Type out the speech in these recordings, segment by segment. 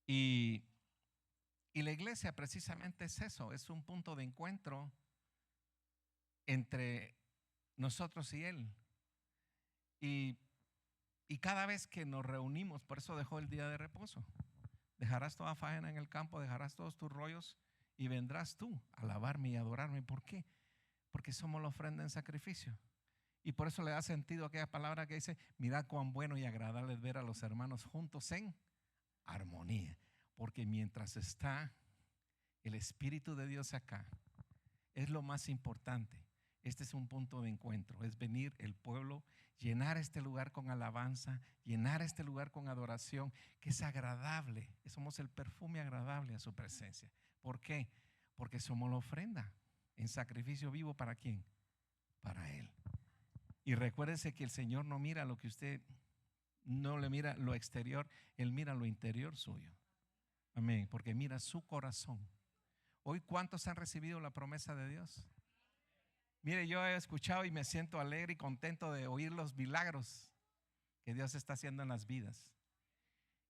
Y la iglesia precisamente es eso, es un punto de encuentro entre nosotros y Él. Y cada vez que nos reunimos, por eso dejó el día de reposo. Dejarás toda faena en el campo, dejarás todos tus rollos y vendrás tú a alabarme y adorarme. ¿Por qué? Porque somos la ofrenda en sacrificio. Y por eso le da sentido aquella palabra que dice: mirad cuán bueno y agradable es ver a los hermanos juntos en armonía. Porque mientras está el Espíritu de Dios acá, es lo más importante. Este es un punto de encuentro, es venir el pueblo, llenar este lugar con alabanza, llenar este lugar con adoración, que es agradable. Somos el perfume agradable a su presencia. ¿Por qué? Porque somos la ofrenda en sacrificio vivo. ¿Para quién? Para Él. Y recuérdese que el Señor no mira lo que usted, no le mira lo exterior, Él mira lo interior suyo. Amén, porque mira su corazón. Hoy, ¿cuántos han recibido la promesa de Dios? Mire, yo he escuchado y me siento alegre y contento de oír los milagros que Dios está haciendo en las vidas.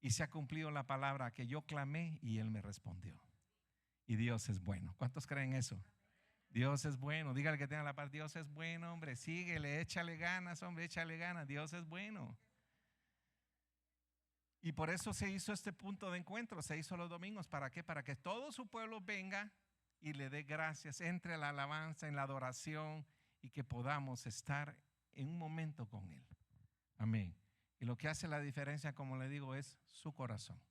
Y se ha cumplido la palabra que yo clamé y Él me respondió. Y Dios es bueno. ¿Cuántos creen eso? Dios es bueno. Dígale que tenga la paz. Dios es bueno, hombre. Síguele, échale ganas, hombre, échale ganas. Dios es bueno. Y por eso se hizo este punto de encuentro. Se hizo los domingos. ¿Para qué? Para que todo su pueblo venga y le dé gracias, entre en la alabanza, en la adoración, y que podamos estar en un momento con Él. Amén. Y lo que hace la diferencia, como le digo, es su corazón.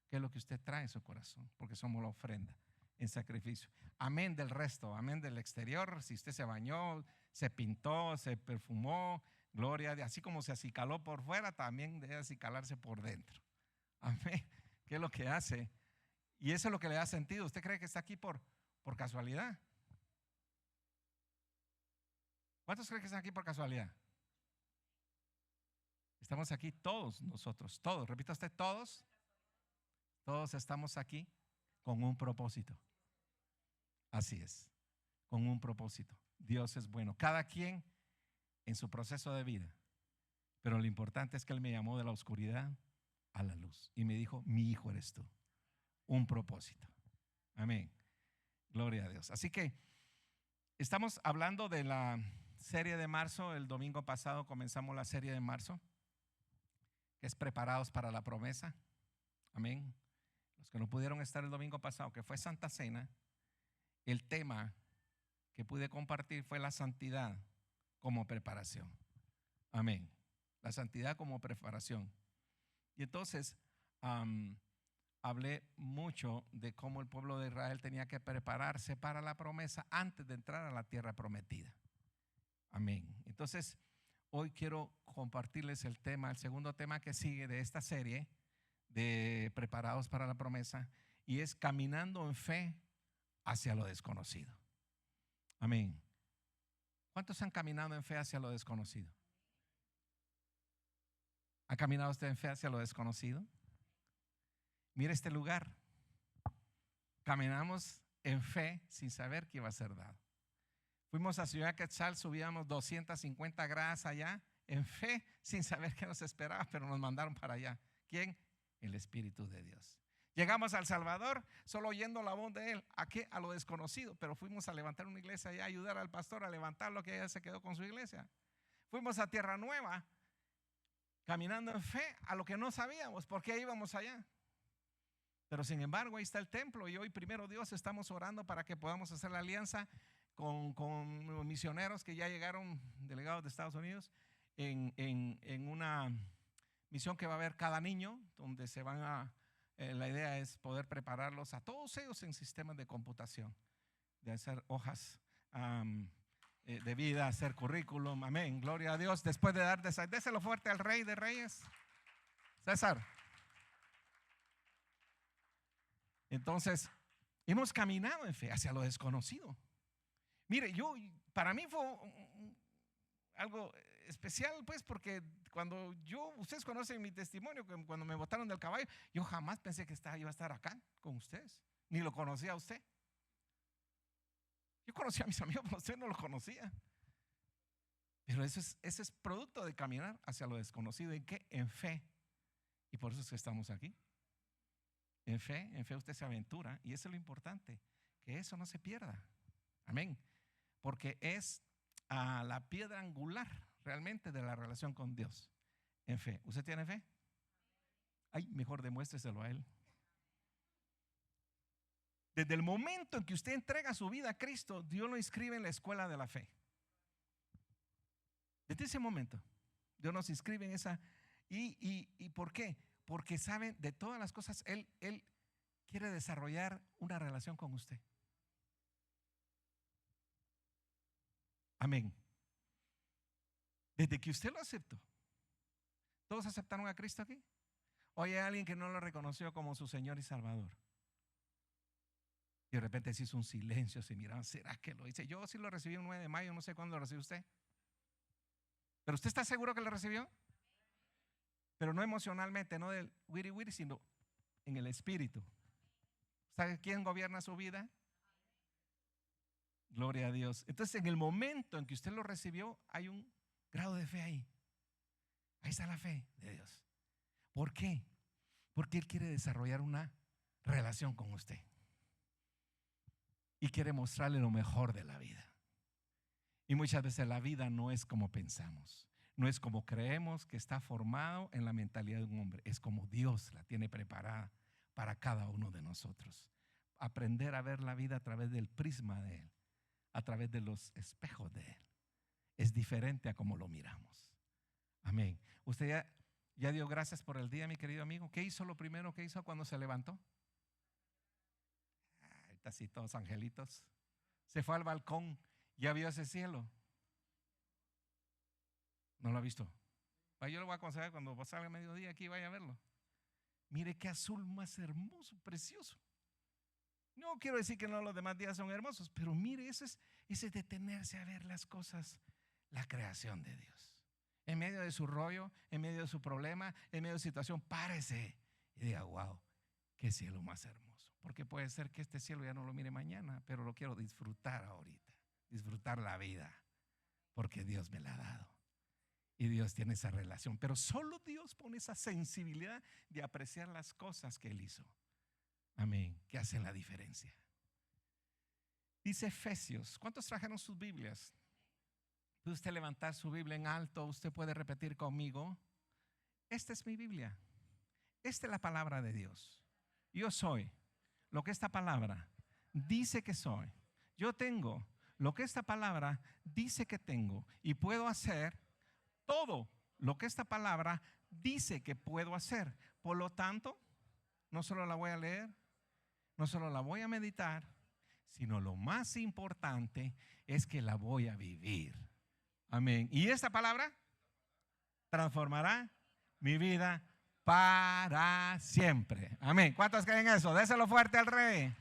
¿Qué es lo que usted trae en su corazón? Porque somos la ofrenda en sacrificio. Amén del resto, amén del exterior. Si usted se bañó, se pintó, se perfumó, gloria a Dios. Así como se acicaló por fuera, también debe acicalarse por dentro. Amén. ¿Qué es lo que hace? Y eso es lo que le da sentido. ¿Usted cree que está aquí por casualidad? ¿Cuántos creen que están aquí por casualidad? Estamos aquí todos nosotros, todos. Repita usted, todos. Todos estamos aquí con un propósito. Así es, con un propósito. Dios es bueno. Cada quien en su proceso de vida. Pero lo importante es que Él me llamó de la oscuridad a la luz y me dijo: mi hijo eres tú. Un propósito. Amén. Gloria a Dios. Así que estamos hablando de la serie de marzo. El domingo pasado comenzamos la serie de marzo, que es preparados para la promesa. Amén. Los que no pudieron estar el domingo pasado, que fue Santa Cena, el tema que pude compartir fue la santidad como preparación. Amén. La santidad como preparación. Y entonces hablé mucho de cómo el pueblo de Israel tenía que prepararse para la promesa antes de entrar a la tierra prometida. Amén. Entonces, hoy quiero compartirles el tema, el segundo tema que sigue de esta serie de preparados para la promesa, y es caminando en fe hacia lo desconocido. Amén. ¿Cuántos han caminado en fe hacia lo desconocido? ¿Ha caminado usted en fe hacia lo desconocido? Mire este lugar. Caminamos en fe sin saber que iba a ser dado. Fuimos a Ciudad Quetzal, subíamos 250 gradas allá, en fe, sin saber qué nos esperaba, pero nos mandaron para allá. ¿Quién? El Espíritu de Dios. Llegamos a El Salvador, solo oyendo la voz de Él. ¿A qué? A lo desconocido. Pero fuimos a levantar una iglesia allá, a ayudar al pastor a levantarlo, que ya se quedó con su iglesia. Fuimos a Tierra Nueva, caminando en fe a lo que no sabíamos. ¿Por qué íbamos allá? Pero sin embargo, ahí está el templo. Y hoy, primero Dios, estamos orando para que podamos hacer la alianza con misioneros que ya llegaron, delegados de Estados Unidos, en una misión que va a haber cada niño, donde se van a, la idea es poder prepararlos a todos ellos en sistemas de computación, de hacer hojas de vida, hacer currículum. Amén, gloria a Dios. Después de dar, déselo fuerte al Rey de Reyes, César. Entonces, hemos caminado en fe hacia lo desconocido. Mire, para mí fue algo especial, pues, porque ustedes conocen mi testimonio, que cuando me botaron del caballo, yo jamás pensé que iba a estar acá con ustedes, ni lo conocía a usted. Yo conocía a mis amigos, pero usted no lo conocía. Pero ese es producto de caminar hacia lo desconocido. ¿En qué? En fe. Y por eso es que estamos aquí. En fe usted se aventura y eso es lo importante, que eso no se pierda. Amén. Porque es la piedra angular realmente de la relación con Dios. En fe. ¿Usted tiene fe? Ay, mejor demuéstreselo a Él. Desde el momento en que usted entrega su vida a Cristo, Dios lo inscribe en la escuela de la fe. Desde ese momento, Dios nos inscribe en esa. ¿Y por qué? Porque saben de todas las cosas, Él quiere desarrollar una relación con usted. Amén. Desde que usted lo aceptó. ¿Todos aceptaron a Cristo aquí? ¿O hay alguien que no lo reconoció como su Señor y Salvador? Y de repente se hizo un silencio, se miraban, ¿será que lo hice? Yo sí lo recibí el 9 de mayo, no sé cuándo lo recibió usted. ¿Pero usted está seguro que lo recibió? Pero no emocionalmente, no del wiri wiri, sino en el espíritu. ¿Sabe quién gobierna su vida? Gloria a Dios. Entonces, en el momento en que usted lo recibió, hay un grado de fe ahí. Ahí está la fe de Dios. ¿Por qué? Porque Él quiere desarrollar una relación con usted. Y quiere mostrarle lo mejor de la vida. Y muchas veces la vida no es como pensamos. No es como creemos que está formado en la mentalidad de un hombre. Es como Dios la tiene preparada para cada uno de nosotros. Aprender a ver la vida a través del prisma de Él, a través de los espejos de Él. Es diferente a como lo miramos. Amén. ¿Usted ya dio gracias por el día, mi querido amigo? ¿Qué hizo lo primero que hizo cuando se levantó? Ahorita así todos angelitos. Se fue al balcón, ya vio ese cielo. ¿No lo ha visto? Yo le voy a aconsejar cuando salga a mediodía aquí, vaya a verlo. Mire qué azul más hermoso, precioso. No quiero decir que no los demás días son hermosos, pero mire, ese detenerse a ver las cosas, la creación de Dios. En medio de su rollo, en medio de su problema, en medio de su situación, párese y diga, wow, qué cielo más hermoso. Porque puede ser que este cielo ya no lo mire mañana, pero lo quiero disfrutar ahorita, disfrutar la vida, porque Dios me la ha dado. Y Dios tiene esa relación, pero solo Dios pone esa sensibilidad de apreciar las cosas que Él hizo. Amén, que hacen la diferencia. Dice Efesios, ¿cuántos trajeron sus Biblias? Puede usted levantar su Biblia en alto, usted puede repetir conmigo, esta es mi Biblia, esta es la palabra de Dios. Yo soy lo que esta palabra dice que soy. Yo tengo lo que esta palabra dice que tengo y puedo hacer todo lo que esta palabra dice que puedo hacer. Por lo tanto, no solo la voy a leer, no solo la voy a meditar, sino lo más importante es que la voy a vivir. Amén. Y esta palabra transformará mi vida para siempre. Amén. ¿Cuántos creen eso? Déselo fuerte al Rey.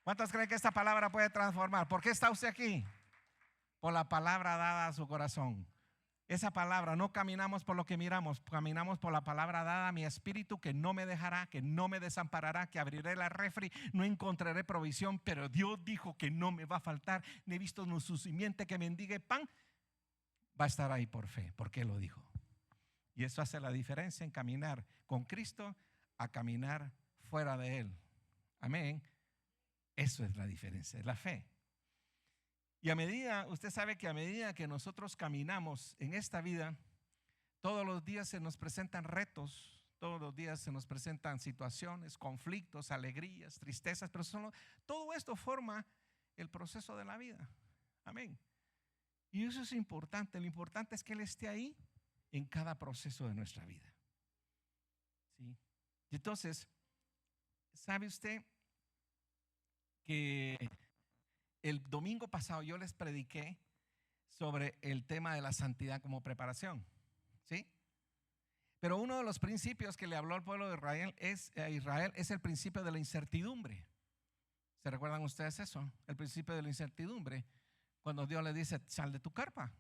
¿Cuántos creen que esta palabra puede transformar? ¿Por qué está usted aquí? Por la palabra dada a su corazón. Esa palabra, no caminamos por lo que miramos, caminamos por la palabra dada a mi espíritu, que no me dejará, que no me desamparará, que abriré la refri, no encontraré provisión, pero Dios dijo que no me va a faltar, ni he visto no su simiente que mendigue pan. Va a estar ahí por fe, porque Él lo dijo. Y eso hace la diferencia en caminar con Cristo a caminar fuera de Él. Amén. Eso es la diferencia, es la fe. Y usted sabe que a medida que nosotros caminamos en esta vida, todos los días se nos presentan retos, todos los días se nos presentan situaciones, conflictos, alegrías, tristezas, pero todo esto forma el proceso de la vida. Amén. Y eso es importante. Lo importante es que Él esté ahí en cada proceso de nuestra vida. ¿Sí? Y entonces, ¿sabe usted que el domingo pasado yo les prediqué sobre el tema de la santidad como preparación? ¿Sí? Pero uno de los principios que le habló al pueblo de Israel es el principio de la incertidumbre. ¿Se recuerdan ustedes eso? El principio de la incertidumbre. Cuando Dios le dice, sal de tu carpa,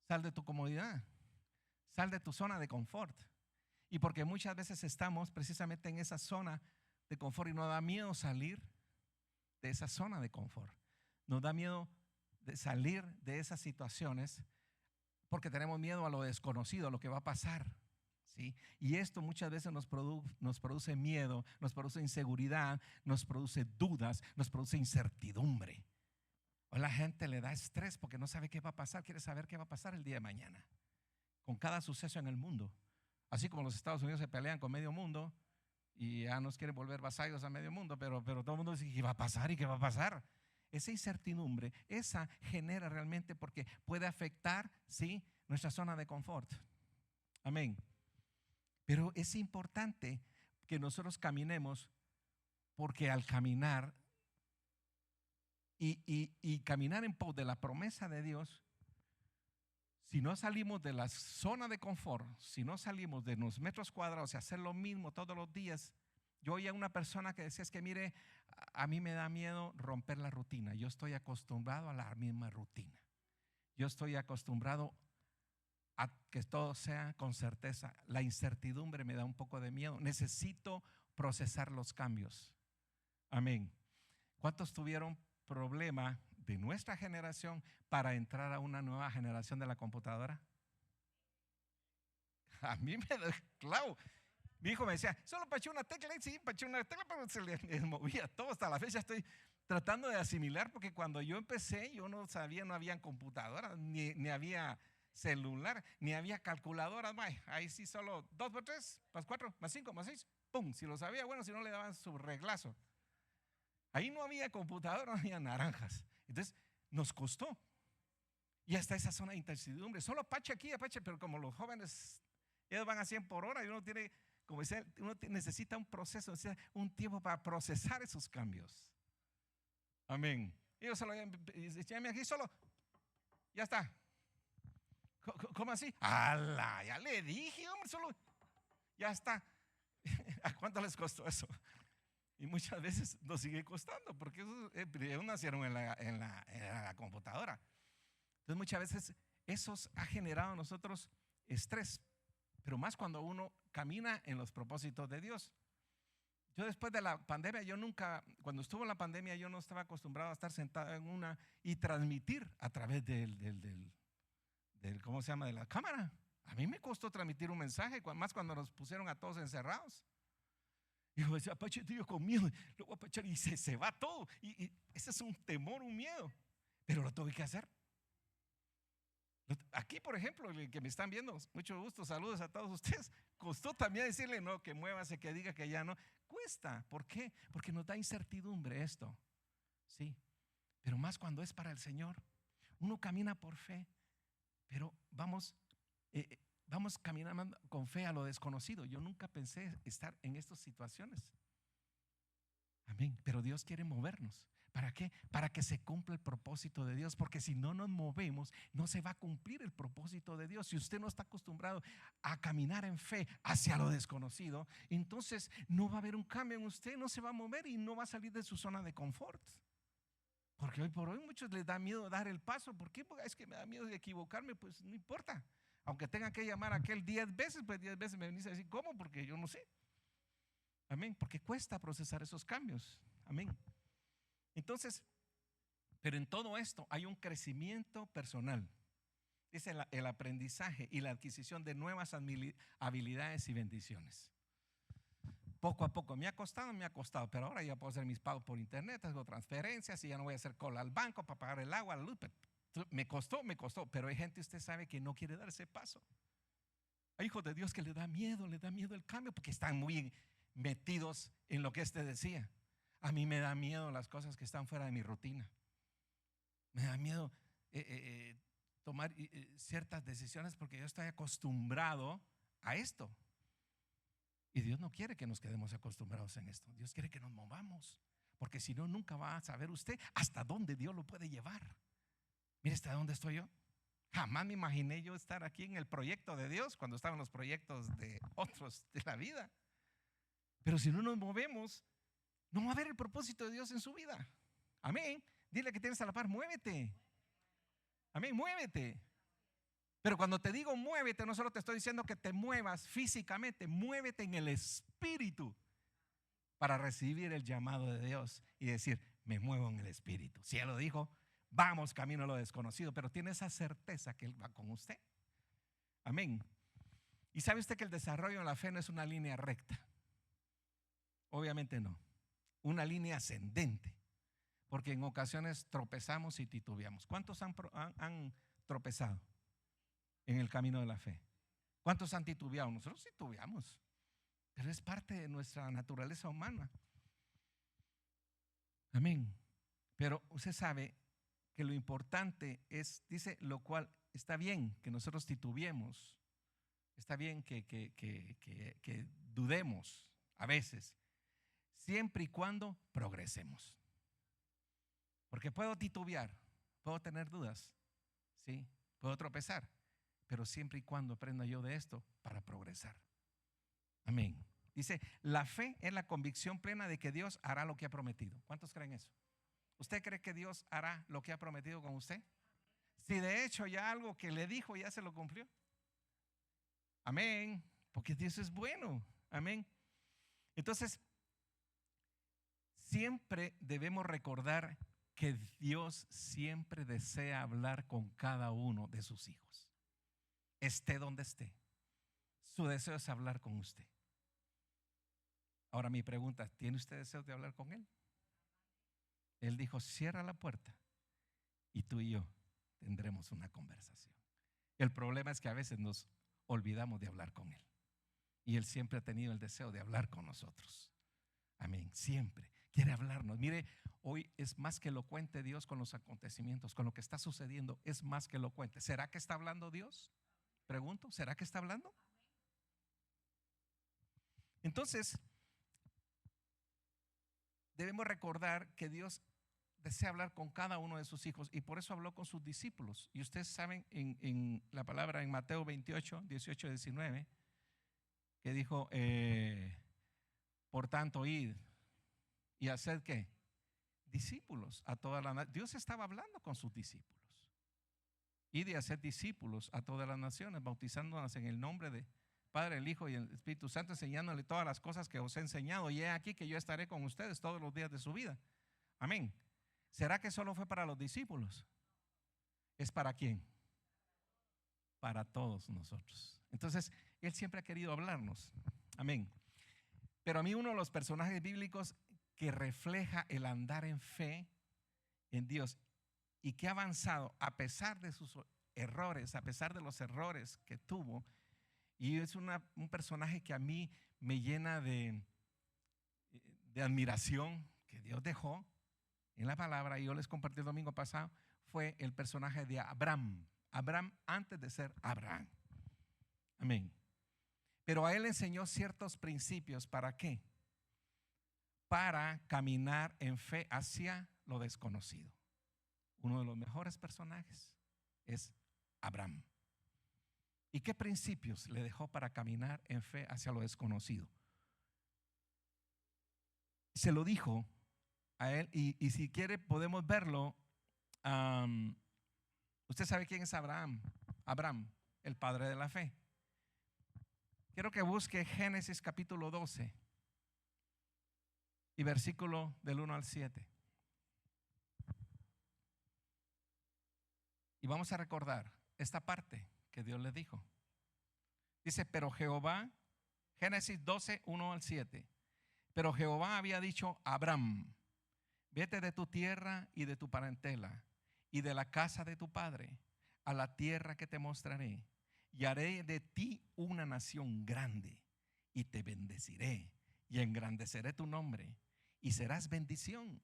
sal de tu comodidad, sal de tu zona de confort. Y porque muchas veces estamos precisamente en esa zona de confort y nos da miedo salir de esa zona de confort. Nos da miedo de salir de esas situaciones porque tenemos miedo a lo desconocido, a lo que va a pasar. ¿sí? Y esto muchas veces nos produce miedo, nos produce inseguridad, nos produce dudas, nos produce incertidumbre. O la gente le da estrés porque no sabe qué va a pasar, quiere saber qué va a pasar el día de mañana con cada suceso en el mundo. Así como los Estados Unidos se pelean con medio mundo y ya nos quieren volver vasallos a medio mundo, pero todo el mundo dice, ¿qué va a pasar y qué va a pasar? Esa incertidumbre, esa genera realmente porque puede afectar, ¿sí?, nuestra zona de confort. Amén. Pero es importante que nosotros caminemos, porque al caminar y caminar en pos de la promesa de Dios, si no salimos de la zona de confort, si no salimos de los metros cuadrados y hacer lo mismo todos los días. Yo oía a una persona que decía, es que mire, a mí me da miedo romper la rutina. Yo estoy acostumbrado a la misma rutina. Yo estoy acostumbrado a que todo sea con certeza. La incertidumbre me da un poco de miedo. Necesito procesar los cambios. Amén. ¿Cuántos tuvieron problema de nuestra generación para entrar a una nueva generación de la computadora? A mí me da claro. Mi hijo me decía, solo paché una tecla, sí, paché una tecla, pero se le movía todo. Hasta la fecha estoy tratando de asimilar, porque cuando yo empecé, yo no sabía, no había computadoras, ni había celular, ni había calculadoras. Ahí sí, solo 2 por 3, más 4, más 5, más 6, pum. Si lo sabía, bueno, si no le daban su reglazo. Ahí no había computadora, no había naranjas. Entonces nos costó. Y hasta esa zona de incertidumbre. Solo apache aquí, apache, pero como los jóvenes, ellos van a 100 por hora y uno tiene, como dice, uno necesita un proceso, necesita un tiempo para procesar esos cambios. Amén. Ellos solo decían aquí, solo, ya está. ¿Cómo así? ¡Hala! Ya le dije, hombre, solo, ya está. ¿A cuánto les costó eso? Y muchas veces nos sigue costando, porque ellos nacieron en la computadora. Entonces muchas veces eso ha generado en nosotros estrés, pero más cuando uno camina en los propósitos de Dios. Yo después de la pandemia, cuando estuvo la pandemia, yo no estaba acostumbrado a estar sentado en una y transmitir a través del ¿cómo se llama?, de la cámara. A mí me costó transmitir un mensaje, más cuando nos pusieron a todos encerrados. Y yo decía, apache, tío, con miedo, lo voy a apachar y se va todo. Y ese es un temor, un miedo, pero lo tuve que hacer. Aquí, por ejemplo, el que me están viendo, mucho gusto, saludos a todos ustedes. Costó también decirle, no, que muévase, que diga que ya no. Cuesta, ¿por qué? Porque nos da incertidumbre esto, sí. Pero más cuando es para el Señor. Uno camina por fe, pero vamos caminando con fe a lo desconocido. Yo nunca pensé estar en estas situaciones. Amén. Pero Dios quiere movernos. ¿Para qué? Para que se cumpla el propósito de Dios. Porque si no nos movemos, no se va a cumplir el propósito de Dios. Si usted no está acostumbrado a caminar en fe hacia lo desconocido, entonces no va a haber un cambio en usted, no se va a mover y no va a salir de su zona de confort. Porque hoy por hoy muchos les da miedo dar el paso. ¿Por qué? Porque es que me da miedo de equivocarme. Pues no importa. Aunque tenga que llamar a aquel 10 veces, pues 10 veces me venís a decir, ¿cómo? Porque yo no sé. Amén. Porque cuesta procesar esos cambios. Amén. Entonces, pero en todo esto hay un crecimiento personal. Dice el aprendizaje y la adquisición de nuevas habilidades y bendiciones. Poco a poco me ha costado, pero ahora ya puedo hacer mis pagos por internet, hago transferencias y ya no voy a hacer cola al banco para pagar el agua, la luz. Me costó, pero hay gente, usted sabe, que no quiere dar ese paso. Hay hijos de Dios que le da miedo el cambio, porque están muy metidos en lo que decía. A mí me da miedo las cosas que están fuera de mi rutina. Me da miedo tomar ciertas decisiones porque yo estoy acostumbrado a esto. Y Dios no quiere que nos quedemos acostumbrados en esto. Dios quiere que nos movamos, porque si no, nunca va a saber usted hasta dónde Dios lo puede llevar. Mire, ¿hasta dónde estoy yo? Jamás me imaginé yo estar aquí en el proyecto de Dios cuando estaban los proyectos de otros de la vida. Pero si no nos movemos, no va a haber el propósito de Dios en su vida. Amén. Dile que tienes a la par, muévete. Amén, muévete. Pero cuando te digo muévete, no solo te estoy diciendo que te muevas físicamente, muévete en el espíritu para recibir el llamado de Dios y decir, me muevo en el espíritu. Si Él lo dijo, vamos camino a lo desconocido, pero tiene esa certeza que Él va con usted. Amén. ¿Y sabe usted que el desarrollo de la fe no es una línea recta? Obviamente no. Una línea ascendente. Porque en ocasiones tropezamos y titubeamos. ¿Cuántos han tropezado en el camino de la fe? ¿Cuántos han titubeado? Nosotros titubeamos, pero es parte de nuestra naturaleza humana. Amén. Pero usted sabe que lo importante es, dice, lo cual está bien que nosotros titubeemos, está bien que dudemos a veces, siempre y cuando progresemos. Porque puedo titubear, puedo tener dudas, ¿sí? Puedo tropezar, pero siempre y cuando aprenda yo de esto para progresar. Amén. Dice, la fe es la convicción plena de que Dios hará lo que ha prometido. ¿Cuántos creen eso? ¿Usted cree que Dios hará lo que ha prometido con usted? Si de hecho ya algo que le dijo ya se lo cumplió. Amén. Porque Dios es bueno. Amén. Entonces, siempre debemos recordar que Dios siempre desea hablar con cada uno de sus hijos. Esté donde esté. Su deseo es hablar con usted. Ahora mi pregunta, ¿tiene usted deseo de hablar con Él? Él dijo, cierra la puerta y tú y yo tendremos una conversación. El problema es que a veces nos olvidamos de hablar con Él. Y Él siempre ha tenido el deseo de hablar con nosotros. Amén, siempre quiere hablarnos. Mire, hoy es más que elocuente Dios con los acontecimientos, con lo que está sucediendo, es más que elocuente. ¿Será que está hablando Dios? Pregunto, ¿será que está hablando? Entonces, debemos recordar que Dios desea hablar con cada uno de sus hijos y por eso habló con sus discípulos. Y ustedes saben en la palabra en Mateo 28, 18, 19, que dijo, por tanto, id y haced ¿qué? Discípulos a toda la nación. Dios estaba hablando con sus discípulos. Id y haced discípulos a todas las naciones, bautizándonos en el nombre de Padre, el Hijo y el Espíritu Santo, enseñándole todas las cosas que os he enseñado. Y he aquí que yo estaré con ustedes todos los días de su vida. Amén. ¿Será que solo fue para los discípulos? ¿Es para quién? Para todos nosotros. Entonces, Él siempre ha querido hablarnos. Amén. Pero a mí uno de los personajes bíblicos que refleja el andar en fe en Dios y que ha avanzado a pesar de sus errores, a pesar de los errores que tuvo, y es un personaje que a mí me llena de admiración que Dios dejó en la palabra, y yo les compartí el domingo pasado, fue el personaje de Abraham. Abraham antes de ser Abraham. Amén. Pero a él enseñó ciertos principios. ¿Para qué? Para caminar en fe hacia lo desconocido. Uno de los mejores personajes es Abraham. ¿Y qué principios le dejó para caminar en fe hacia lo desconocido? Se lo dijo a él y si quiere podemos verlo. Usted sabe quién es Abraham. Abraham, el padre de la fe. Quiero que busque Génesis capítulo 12 y versículo del 1 al 7. Y vamos a recordar esta parte que Dios le dijo. Dice, pero Jehová, Génesis 12, 1 al 7. Pero Jehová había dicho a Abraham, vete de tu tierra y de tu parentela y de la casa de tu padre a la tierra que te mostraré, y haré de ti una nación grande, y te bendeciré, y engrandeceré tu nombre, y serás bendición.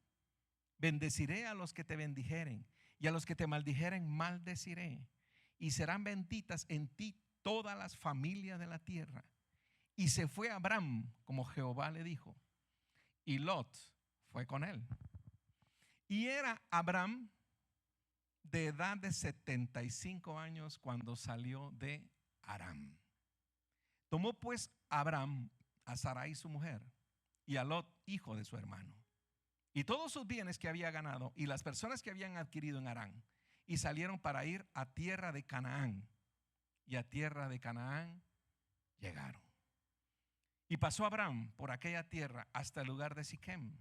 Bendeciré a los que te bendijeren, y a los que te maldijeren maldeciré, y serán benditas en ti todas las familias de la tierra. Y se fue Abraham como Jehová le dijo, y Lot fue con él. Y era Abraham de edad de 75 años cuando salió de Aram. Tomó pues Abraham a Sarai su mujer y a Lot hijo de su hermano y todos sus bienes que había ganado y las personas que habían adquirido en Harán, y salieron para ir a tierra de Canaán, y a tierra de Canaán llegaron. Y pasó Abraham por aquella tierra hasta el lugar de Siquem,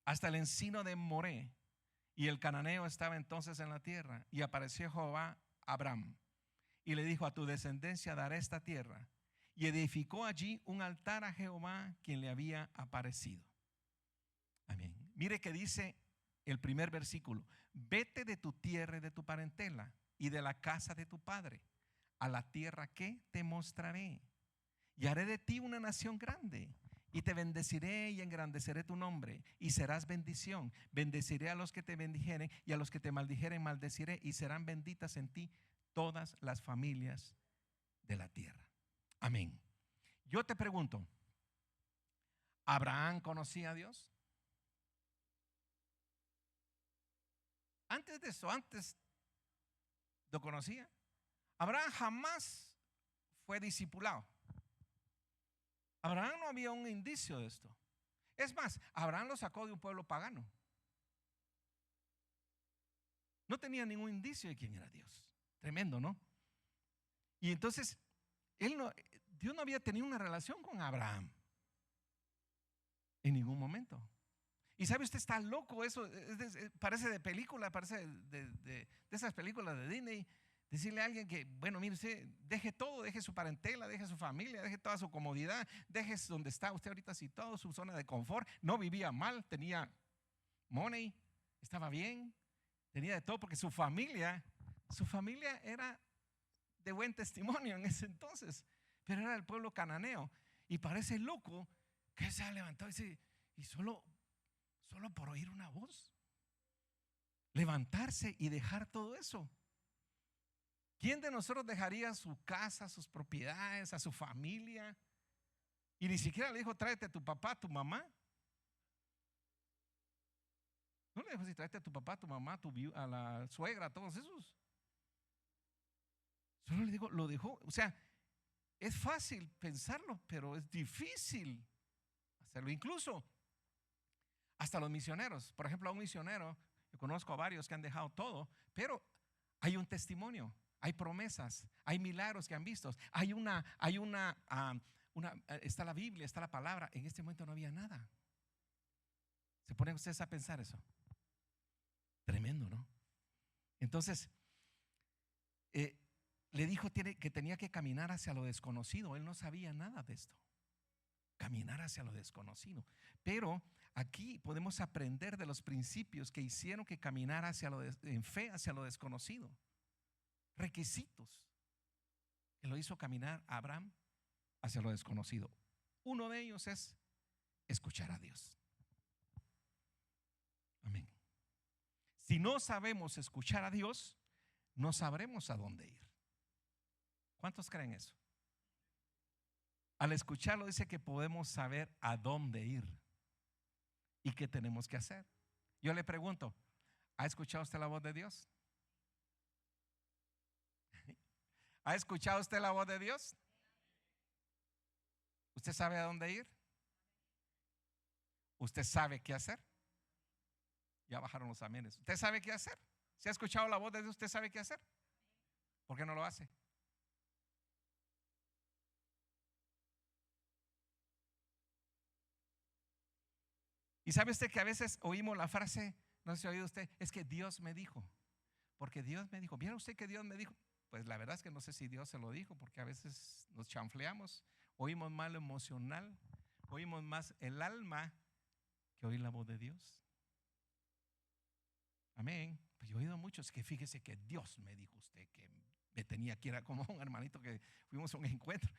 hasta el encino de Moré, y el cananeo estaba entonces en la tierra. Y apareció Jehová a Abraham y le dijo, a tu descendencia daré esta tierra. y edificó allí un altar a Jehová, quien le había aparecido. Amén. Mire que dice el primer versículo: vete de tu tierra y de tu parentela y de la casa de tu padre a la tierra que te mostraré, y haré de ti una nación grande, y te bendeciré y engrandeceré tu nombre, y serás bendición. Bendeciré a los que te bendijeren, y a los que te maldijeren maldeciré, y serán benditas en ti todas las familias de la tierra. Amén. Yo te pregunto, ¿Abraham conocía a Dios? Antes de eso, antes lo conocía. Abraham jamás fue discipulado. Abraham no había un indicio de esto. Es más, Abraham lo sacó de un pueblo pagano. No tenía ningún indicio de quién era Dios. Tremendo, ¿no? Y entonces, Dios no había tenido una relación con Abraham en ningún momento. Y sabe usted, está loco eso. Parece de película, parece de esas películas de Disney. Decirle a alguien que, bueno, mire usted, deje todo, deje su parentela, deje su familia, deje toda su comodidad, deje donde está usted ahorita situado, su zona de confort. No vivía mal, tenía money, estaba bien, tenía de todo, porque su familia era de buen testimonio en ese entonces, pero era el pueblo cananeo. Y parece loco que se ha levantado y solo por oír una voz, levantarse y dejar todo eso. ¿Quién de nosotros dejaría su casa, sus propiedades, a su familia? Y ni siquiera le dijo: tráete a tu papá, a tu mamá. No le dijo así: tráete a tu papá, a tu mamá, a la suegra, a todos esos. Solo le digo, lo dejó. O sea, es fácil pensarlo, pero es difícil hacerlo. Incluso hasta los misioneros. Por ejemplo, a un misionero, yo conozco a varios que han dejado todo, pero hay un testimonio, hay promesas, hay milagros que han visto. Está la Biblia, está la palabra. En este momento no había nada. ¿Se ponen ustedes a pensar eso? Tremendo, ¿no? Entonces, le dijo que tenía que caminar hacia lo desconocido. Él no sabía nada de esto. Caminar hacia lo desconocido. Pero aquí podemos aprender de los principios que hicieron que caminara en fe hacia lo desconocido. Requisitos que lo hizo caminar a Abraham hacia lo desconocido. Uno de ellos es escuchar a Dios. Amén. Si no sabemos escuchar a Dios, no sabremos a dónde ir. ¿Cuántos creen eso? Al escucharlo dice que podemos saber a dónde ir y qué tenemos que hacer. Yo le pregunto, ¿ha escuchado usted la voz de Dios? ¿Ha escuchado usted la voz de Dios? ¿Usted sabe a dónde ir? ¿Usted sabe qué hacer? Ya bajaron los amenes. ¿Usted sabe qué hacer? ¿Si ha escuchado la voz de Dios, usted sabe qué hacer? ¿Por qué no lo hace? Y sabe usted que a veces oímos la frase, no sé si ha oído usted, es que Dios me dijo. Porque Dios me dijo. ¿Vieron usted que Dios me dijo? Pues la verdad es que no sé si Dios se lo dijo, porque a veces nos chanfleamos, oímos más lo emocional, oímos más el alma que oír la voz de Dios. Amén. Pues yo he oído muchos que fíjese que Dios me dijo usted que me tenía que ir. Era como un hermanito que fuimos a un encuentro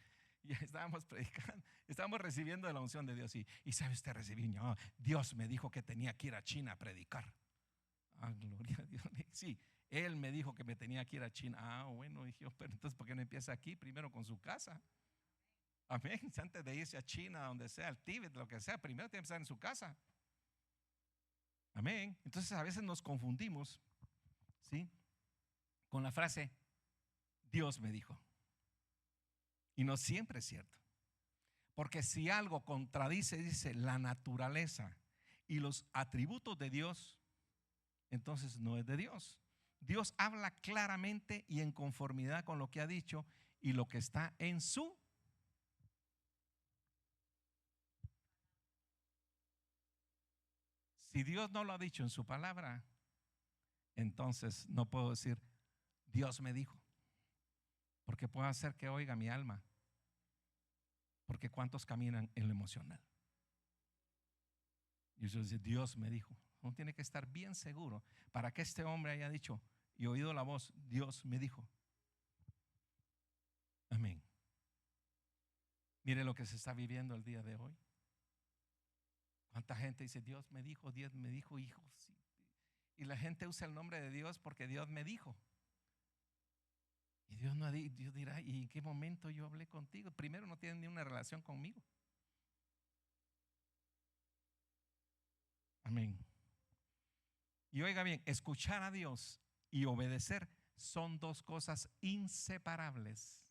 y estábamos predicando, estábamos recibiendo de la unción de Dios. Y sabe usted recibir, no, Dios me dijo que tenía que ir a China a predicar. Ah, gloria a Dios. Sí, Él me dijo que me tenía que ir a China. Ah, bueno, dije yo, pero entonces ¿por qué no empieza aquí primero con su casa? Amén. Antes de irse a China, donde sea, al Tíbet, lo que sea, primero tiene que empezar en su casa. Amén. Entonces a veces nos confundimos, ¿sí?, con la frase Dios me dijo. Y no siempre es cierto. Porque si algo contradice, dice, la naturaleza y los atributos de Dios, entonces no es de Dios. Dios habla claramente y en conformidad con lo que ha dicho y lo que está en su. Si Dios no lo ha dicho en su palabra, entonces no puedo decir Dios me dijo, porque puede hacer que oiga mi alma. Porque ¿cuántos caminan en lo emocional? Y eso dice, Dios me dijo. Uno tiene que estar bien seguro para que este hombre haya dicho y oído la voz, Dios me dijo. Amén. Mire lo que se está viviendo el día de hoy. ¿Cuánta gente dice, Dios me dijo, hijos? Y la gente usa el nombre de Dios porque Dios me dijo. Y Dios no Dios dirá, ¿y en qué momento yo hablé contigo? Primero, no tienen ni una relación conmigo. Amén. Y oiga bien, escuchar a Dios y obedecer son dos cosas inseparables.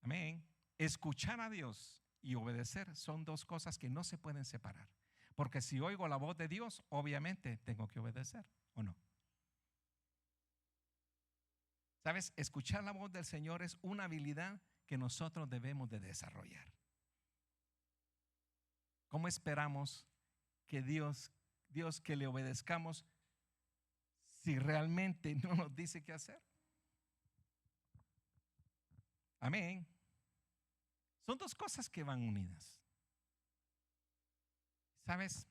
Amén. Escuchar a Dios y obedecer son dos cosas que no se pueden separar. Porque si oigo la voz de Dios, obviamente tengo que obedecer, ¿o no? ¿Sabes? Escuchar la voz del Señor es una habilidad que nosotros debemos de desarrollar. ¿Cómo esperamos que Dios que le obedezcamos si realmente no nos dice qué hacer? Amén. Son dos cosas que van unidas. ¿Sabes?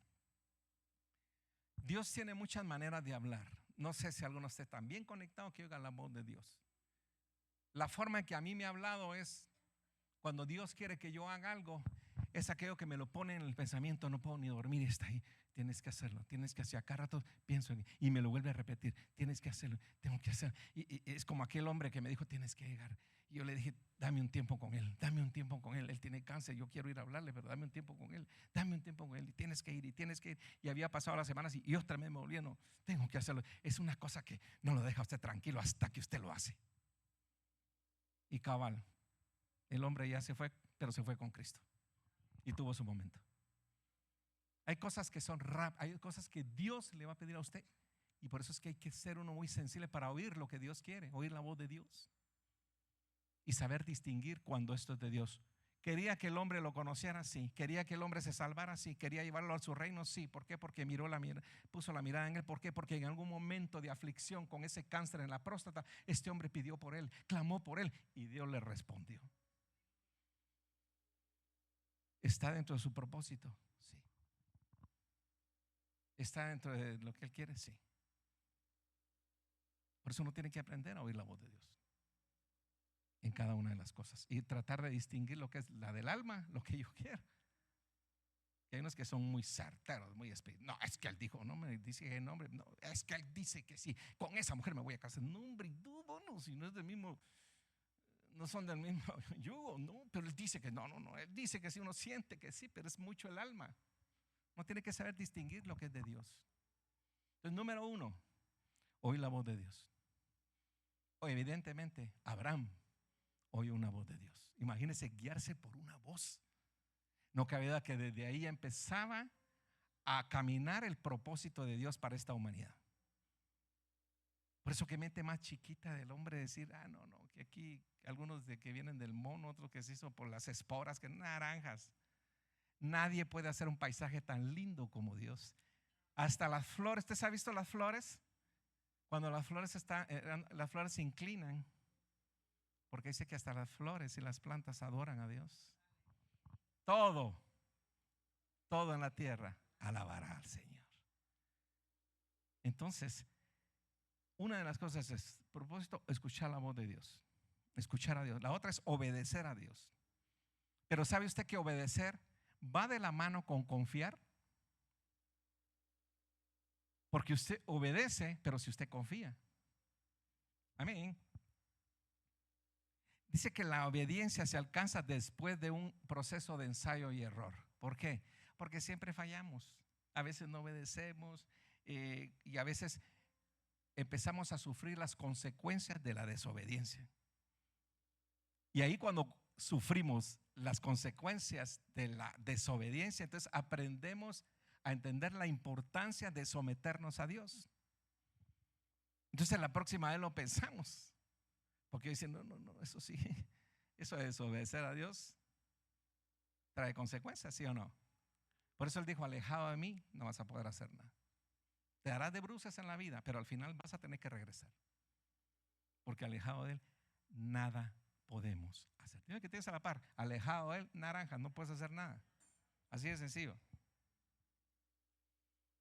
Dios tiene muchas maneras de hablar. No sé si alguno esté tan bien conectado que oiga la voz de Dios. La forma en que a mí me ha hablado es cuando Dios quiere que yo haga algo, es aquello que me lo pone en el pensamiento, no puedo ni dormir y está ahí. Tienes que hacerlo, tienes que hacerlo. Cada rato pienso en y me lo vuelve a repetir. Tienes que hacerlo, tengo que hacerlo. Y es como aquel hombre que me dijo, tienes que llegar. Y yo le dije, dame un tiempo con él, dame un tiempo con él. Él tiene cáncer, yo quiero ir a hablarle, pero dame un tiempo con él, dame un tiempo con él. Y tienes que ir, y tienes que ir. Y había pasado las semanas y otra vez me volví, no, tengo que hacerlo. Es una cosa que no lo deja usted tranquilo hasta que usted lo hace. Y cabal, el hombre ya se fue, pero se fue con Cristo y tuvo su momento. Hay cosas que son hay cosas que Dios le va a pedir a usted, y por eso es que hay que ser uno muy sensible para oír lo que Dios quiere, oír la voz de Dios y saber distinguir cuando esto es de Dios. Quería que el hombre lo conociera, sí. Quería que el hombre se salvara, sí. Quería llevarlo a su reino, sí. ¿Por qué? Porque puso la mirada en él. ¿Por qué? Porque en algún momento de aflicción con ese cáncer en la próstata, este hombre pidió por él, clamó por él y Dios le respondió. ¿Está dentro de su propósito? Sí. ¿Está dentro de lo que Él quiere? Sí. Por eso uno tiene que aprender a oír la voz de Dios en cada una de las cosas y tratar de distinguir lo que es la del alma, lo que yo quiero. Y hay unos que son muy certeros, muy espirituales. No, es que Él dijo, no me dice el nombre, no, es que Él dice que sí, con esa mujer me voy a casar. No, hombre, no, si no es del mismo, no son del mismo yugo, no, pero Él dice que no, Él dice que sí, uno siente que sí, pero es mucho el alma. Uno tiene que saber distinguir lo que es de Dios. Entonces, número uno, oír la voz de Dios. O evidentemente, Abraham oyó una voz de Dios. Imagínense guiarse por una voz. No cabe duda que desde ahí empezaba a caminar el propósito de Dios para esta humanidad. Por eso que mente más chiquita del hombre decir, no, que aquí algunos de que vienen del mono, otros que se hizo por las esporas, que naranjas. Nadie puede hacer un paisaje tan lindo como Dios. Hasta las flores, ¿usted ha visto las flores? Cuando las flores las flores se inclinan, porque dice que hasta las flores y las plantas adoran a Dios. Todo en la tierra alabará al Señor. Entonces, una de las cosas es, propósito, escuchar la voz de Dios. Escuchar a Dios. La otra es obedecer a Dios. Pero ¿sabe usted que obedecer va de la mano con confiar? Porque usted obedece, pero si usted confía. Amén. Dice que la obediencia se alcanza después de un proceso de ensayo y error. ¿Por qué? Porque siempre fallamos. A veces no obedecemos y a veces empezamos a sufrir las consecuencias de la desobediencia. Y ahí cuando sufrimos las consecuencias de la desobediencia, entonces aprendemos a entender la importancia de someternos a Dios. Entonces la próxima vez lo pensamos. Porque dicen, no, eso sí, eso de desobedecer a Dios trae consecuencias, ¿sí o no? Por eso Él dijo, alejado de mí no vas a poder hacer nada. Te harás de bruces en la vida, pero al final vas a tener que regresar. Porque alejado de Él nada podemos hacer. Dime que tienes a la par, alejado de él, naranja, no puedes hacer nada. Así de sencillo.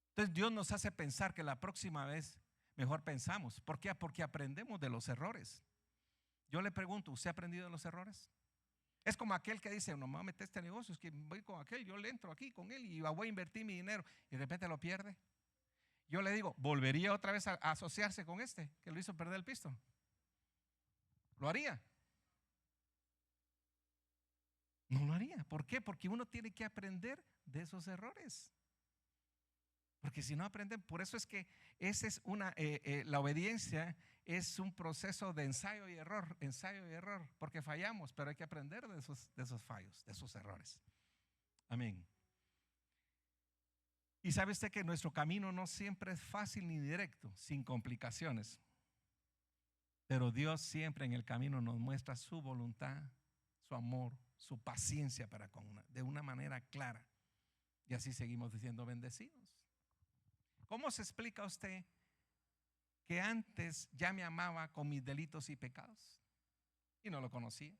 Entonces Dios nos hace pensar que la próxima vez mejor pensamos. ¿Por qué? Porque aprendemos de los errores. Yo le pregunto, ¿usted ha aprendido de los errores? Es como aquel que dice, no me voy a meter este negocio, es que voy con aquel, yo le entro aquí con él y voy a invertir mi dinero y de repente lo pierde. Yo le digo, ¿volvería otra vez a asociarse con este que lo hizo perder el pisto? ¿Lo haría? No lo haría. ¿Por qué? Porque uno tiene que aprender de esos errores. Porque si no aprenden, por eso es que esa es la obediencia es un proceso de ensayo y error, porque fallamos, pero hay que aprender de esos fallos, de esos errores. Amén. Y sabe usted que nuestro camino no siempre es fácil ni directo, sin complicaciones. Pero Dios siempre en el camino nos muestra su voluntad, su amor, su paciencia de una manera clara. Y así seguimos siendo bendecidos. ¿Cómo se explica a usted que antes ya me amaba con mis delitos y pecados? Y no lo conocía.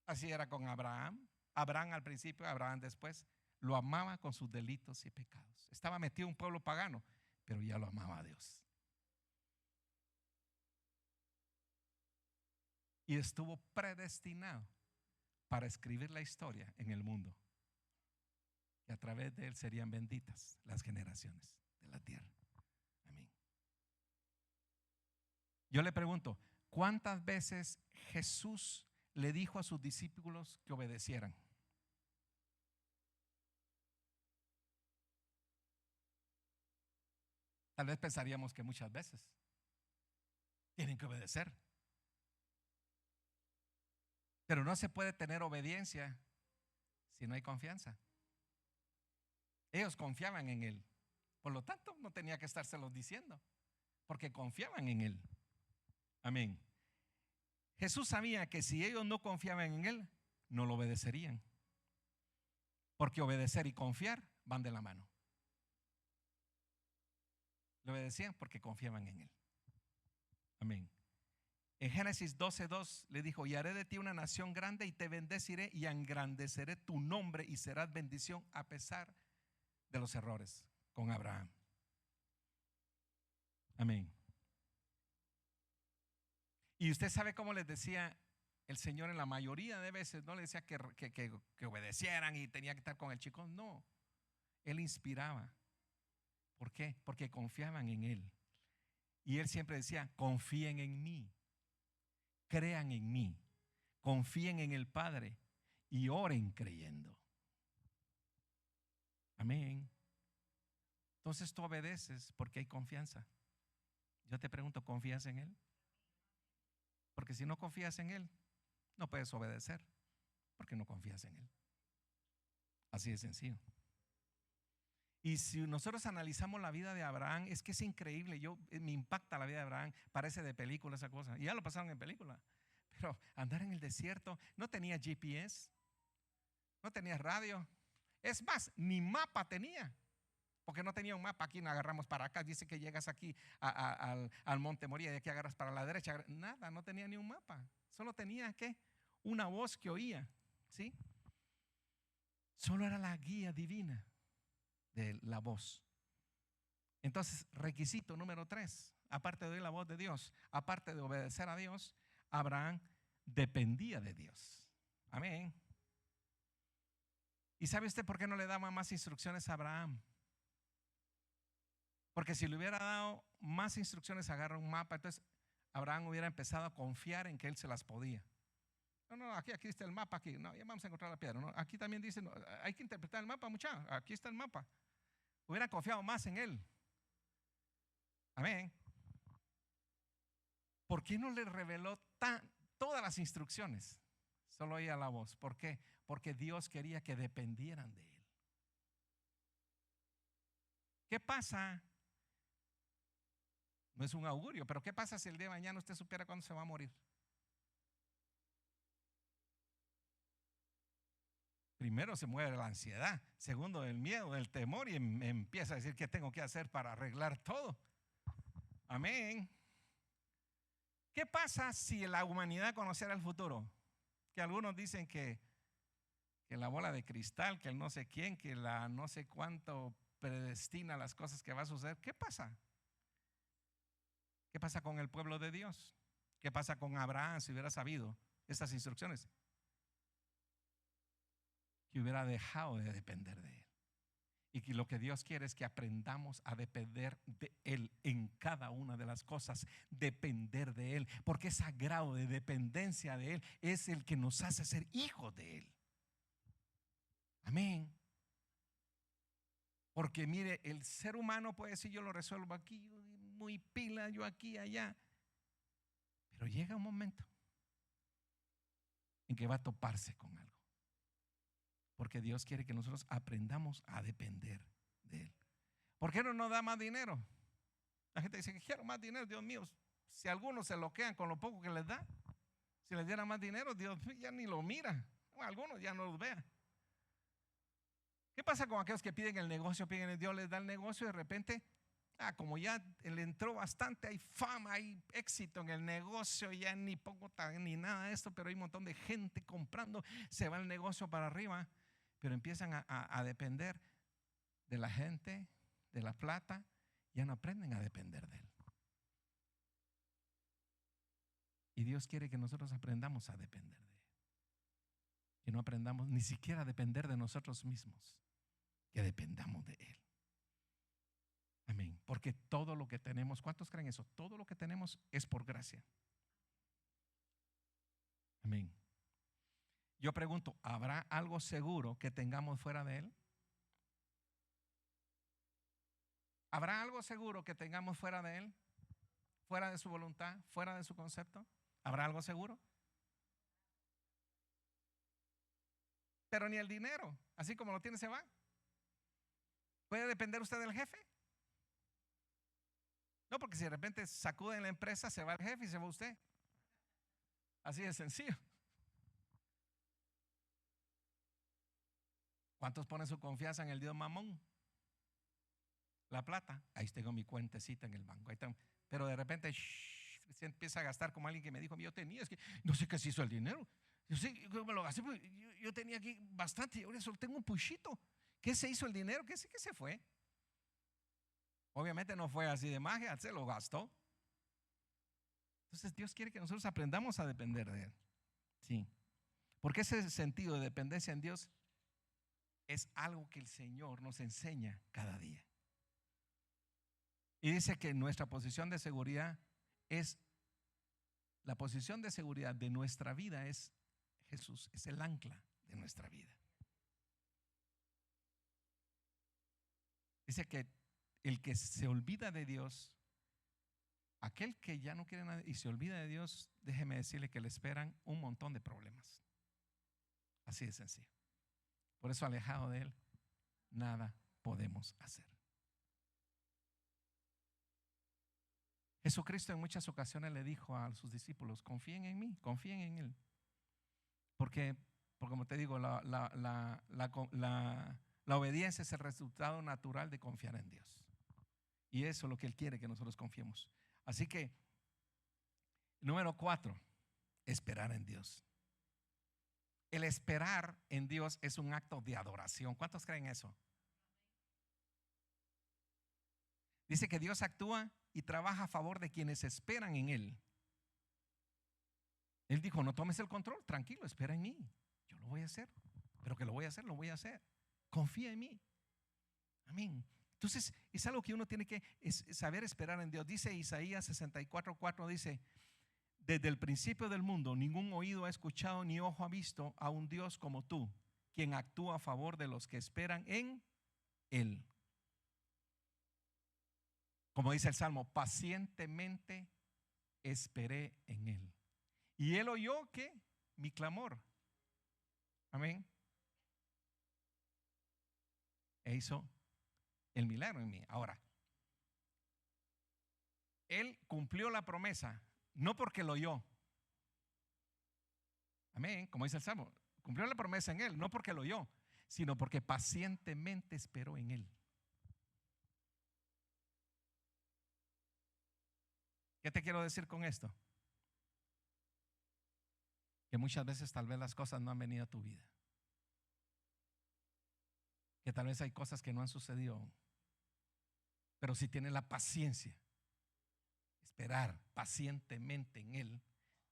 Así era con Abraham. Abraham al principio, Abraham después. Lo amaba con sus delitos y pecados. Estaba metido en un pueblo pagano, pero ya lo amaba a Dios. Y estuvo predestinado para escribir la historia en el mundo. Y a través de él serían benditas las generaciones de la tierra. Amén. Yo le pregunto, ¿cuántas veces Jesús le dijo a sus discípulos que obedecieran? Tal vez pensaríamos que muchas veces. Tienen que obedecer. Pero no se puede tener obediencia si no hay confianza. Ellos confiaban en él. Por lo tanto, no tenía que estárselos diciendo, porque confiaban en él. Amén. Jesús sabía que si ellos no confiaban en él, no lo obedecerían. Porque obedecer y confiar van de la mano. Le obedecían porque confiaban en él. Amén. En Génesis 12:2 le dijo, y haré de ti una nación grande y te bendeciré y engrandeceré tu nombre y serás bendición a pesar de los errores con Abraham. Amén. Y usted sabe cómo les decía el Señor en la mayoría de veces, no le decía que obedecieran y tenía que estar con el chico, no. Él inspiraba. ¿Por qué? Porque confiaban en él. Y él siempre decía, confíen en mí, crean en mí, confíen en el Padre y oren creyendo. Amén. Entonces tú obedeces porque hay confianza. Yo te pregunto, ¿confías en él? Porque si no confías en él, no puedes obedecer, porque no confías en él. Así de sencillo. Y si nosotros analizamos la vida de Abraham, es que es increíble. Me impacta la vida de Abraham, parece de película esa cosa. Y ya lo pasaron en película. Pero andar en el desierto, no tenía GPS, no tenía radio. Es más, ni mapa tenía. Porque no tenía un mapa. Aquí no agarramos para acá. Dice que llegas aquí al Monte Moría y aquí agarras para la derecha. Nada, no tenía ni un mapa. Solo tenía ¿qué? Una voz que oía. ¿Sí? Solo era la guía divina de la voz. Entonces, requisito número 3, aparte de oír la voz de Dios, aparte de obedecer a Dios, Abraham dependía de Dios. Amén. ¿Y sabe usted por qué no le daba más instrucciones a Abraham? Porque si le hubiera dado más instrucciones, agarra un mapa, entonces Abraham hubiera empezado a confiar en que él se las podía. No, aquí está el mapa, aquí. No, ya vamos a encontrar la piedra. No, aquí también dice, no, hay que interpretar el mapa, muchachos. Aquí está el mapa. Hubiera confiado más en él. Amén. ¿Por qué no le reveló todas las instrucciones? Solo oía la voz. ¿Por qué? Porque Dios quería que dependieran de él. ¿Qué pasa? No es un augurio, pero ¿qué pasa si el día de mañana usted supiera cuándo se va a morir? Primero se mueve la ansiedad, segundo el miedo, el temor y empieza a decir qué tengo que hacer para arreglar todo. Amén. ¿Qué pasa si la humanidad conociera el futuro? Que algunos dicen que la bola de cristal, que el no sé quién, que la no sé cuánto predestina las cosas que va a suceder. ¿Qué pasa? ¿Qué pasa con el pueblo de Dios? ¿Qué pasa con Abraham si hubiera sabido estas instrucciones? Que hubiera dejado de depender de él. Y que lo que Dios quiere es que aprendamos a depender de Él en cada una de las cosas, depender de Él, porque ese grado de dependencia de Él es el que nos hace ser hijos de Él. Amén. Porque mire, el ser humano puede decir: yo lo resuelvo aquí, muy pila, yo aquí, allá. Pero llega un momento en que va a toparse con algo. Porque Dios quiere que nosotros aprendamos a depender de Él. ¿Por qué no nos da más dinero? La gente dice que quiero más dinero. Dios mío, si algunos se loquean con lo poco que les da, si les diera más dinero, Dios ya ni lo mira. Algunos ya no los vean. ¿Qué pasa con aquellos que piden el negocio, piden el Dios les da el negocio y de repente, como ya le entró bastante, hay fama, hay éxito en el negocio, ya ni poco ni nada de esto, pero hay un montón de gente comprando, se va el negocio para arriba, pero empiezan a depender de la gente, de la plata, ya no aprenden a depender de Él. Y Dios quiere que nosotros aprendamos a depender de Él. Que no aprendamos ni siquiera a depender de nosotros mismos, que dependamos de Él. Amén. Porque todo lo que tenemos, ¿cuántos creen eso? Todo lo que tenemos es por gracia. Amén. Yo pregunto, ¿habrá algo seguro que tengamos fuera de Él? ¿Habrá algo seguro que tengamos fuera de Él? ¿Fuera de su voluntad? ¿Fuera de su concepto? ¿Habrá algo seguro? Pero ni el dinero, así como lo tiene, se va. ¿Puede depender usted del jefe? No, porque si de repente sacuden la empresa, se va el jefe y se va usted. Así de sencillo. ¿Cuántos ponen su confianza en el Dios Mamón? La plata, ahí tengo mi cuentecita en el banco. Ahí está. Pero de repente se empieza a gastar como alguien que me dijo: yo tenía, es que no sé qué se hizo el dinero. Yo sé, me lo gasté, yo tenía aquí bastante y ahora solo tengo un puchito. ¿Qué se hizo el dinero? ¿Qué se fue? Obviamente no fue así de magia, se lo gastó. Entonces Dios quiere que nosotros aprendamos a depender de Él. Sí. Porque ese sentido de dependencia en Dios es algo que el Señor nos enseña cada día. Y dice que nuestra posición de seguridad es, la posición de seguridad de nuestra vida es Jesús, es el ancla de nuestra vida. Dice que el que se olvida de Dios, aquel que ya no quiere nada y se olvida de Dios, déjeme decirle que le esperan un montón de problemas. Así de sencillo. Por eso, alejado de Él, nada podemos hacer. Jesucristo en muchas ocasiones le dijo a sus discípulos: confíen en mí, confíen en Él. Porque como te digo, la obediencia es el resultado natural de confiar en Dios. Y eso es lo que Él quiere, que nosotros confiemos. Así que, número 4, esperar en Dios. El esperar en Dios es un acto de adoración. ¿Cuántos creen eso? Dice que Dios actúa y trabaja a favor de quienes esperan en Él. Él dijo: no tomes el control, tranquilo, espera en mí. Yo lo voy a hacer, pero que lo voy a hacer, lo voy a hacer. Confía en mí. Amén. Entonces es algo que uno tiene que saber esperar en Dios. Dice Isaías 64:4, dice: desde el principio del mundo ningún oído ha escuchado ni ojo ha visto a un Dios como tú, quien actúa a favor de los que esperan en Él. Como dice el Salmo: pacientemente esperé en Él. Y Él oyó ¿qué? Mi clamor. Amén. E hizo el milagro en mí. Ahora, Él cumplió la promesa, no porque lo oyó. Amén. Como dice el Salmo, cumplió la promesa en Él, no porque lo oyó, sino porque pacientemente esperó en Él. ¿Qué te quiero decir con esto? Que muchas veces tal vez las cosas no han venido a tu vida. Que tal vez hay cosas que no han sucedido aún. Pero si tienes la paciencia, esperar pacientemente en Él,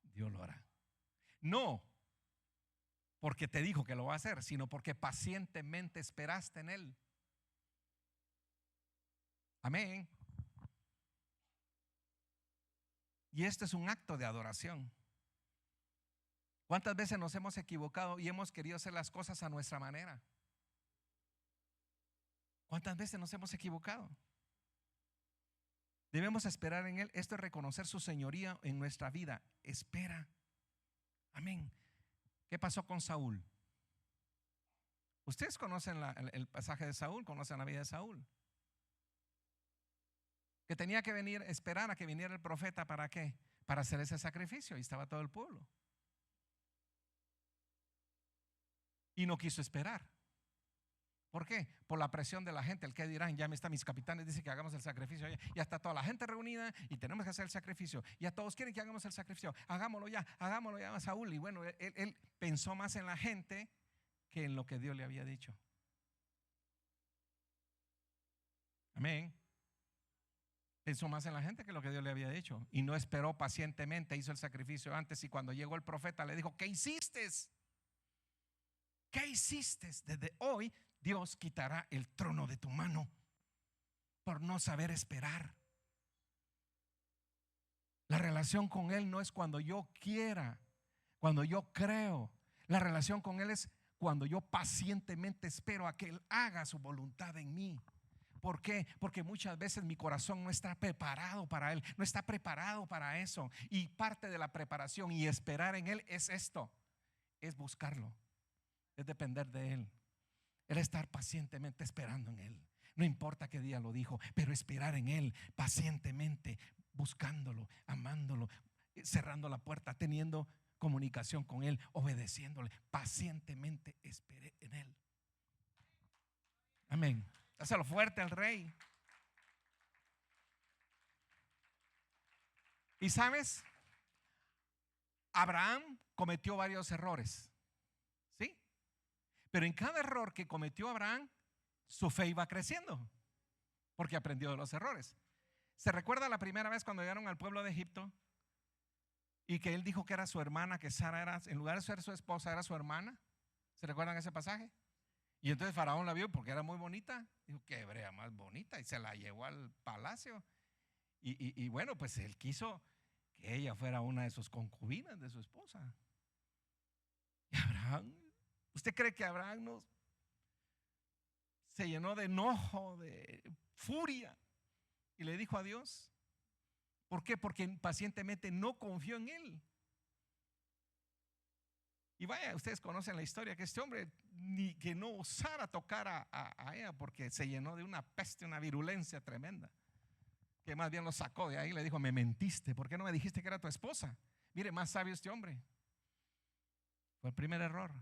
Dios lo hará. No porque te dijo que lo va a hacer, sino porque pacientemente esperaste en Él. Amén. Y este es un acto de adoración. ¿Cuántas veces nos hemos equivocado y hemos querido hacer las cosas a nuestra manera? ¿Cuántas veces nos hemos equivocado? Debemos esperar en Él. Esto es reconocer su señoría en nuestra vida. Espera. Amén. ¿Qué pasó con Saúl? Ustedes conocen el pasaje de Saúl, conocen la vida de Saúl. Que tenía que venir, esperar a que viniera el profeta. ¿Para qué? Para hacer ese sacrificio. Y estaba todo el pueblo. Y no quiso esperar. ¿Por qué? Por la presión de la gente. El que dirán, ya me están mis capitanes, dicen que hagamos el sacrificio. Ya está toda la gente reunida y tenemos que hacer el sacrificio. Ya todos quieren que hagamos el sacrificio. Hagámoslo ya a Saúl. Y bueno, él pensó más en la gente que en lo que Dios le había dicho. Amén. Pensó más en la gente que lo que Dios le había dicho. Y no esperó pacientemente, hizo el sacrificio antes. Y cuando llegó el profeta le dijo, ¿qué hiciste? ¿Qué hiciste? Desde hoy Dios quitará el trono de tu mano por no saber esperar. La relación con Él no es cuando yo quiera, cuando yo creo. La relación con Él es cuando yo pacientemente espero a que Él haga su voluntad en mí. ¿Por qué? Porque muchas veces mi corazón no está preparado para Él, no está preparado para eso. Y parte de la preparación y esperar en Él es esto, es buscarlo, es depender de Él. El estar pacientemente esperando en Él. No importa qué día lo dijo, pero esperar en Él pacientemente, buscándolo, amándolo, cerrando la puerta, teniendo comunicación con Él, obedeciéndole. Pacientemente esperé en Él. Amén. Dáselo fuerte al Rey. Y sabes, Abraham cometió varios errores. ¿Sí? Pero en cada error que cometió Abraham, su fe iba creciendo, porque aprendió de los errores. ¿Se recuerda la primera vez cuando llegaron al pueblo de Egipto? Y que él dijo que era su hermana, que Sara era, en lugar de ser su esposa, era su hermana. ¿Se recuerdan ese pasaje? Y entonces Faraón la vio porque era muy bonita. Dijo, qué hebrea más bonita. Y se la llevó al palacio. Y bueno, pues él quiso que ella fuera una de sus concubinas, de su esposa. Y Abraham, ¿usted cree que Abraham no se llenó de enojo, de furia? Y le dijo a Dios. ¿Por qué? Porque pacientemente no confió en Él. Y vaya, ustedes conocen la historia, que este hombre ni que no osara tocar a ella, porque se llenó de una peste, una virulencia tremenda, que más bien lo sacó de ahí y le dijo, me mentiste, ¿por qué no me dijiste que era tu esposa? Mire, más sabio este hombre. Fue el primer error.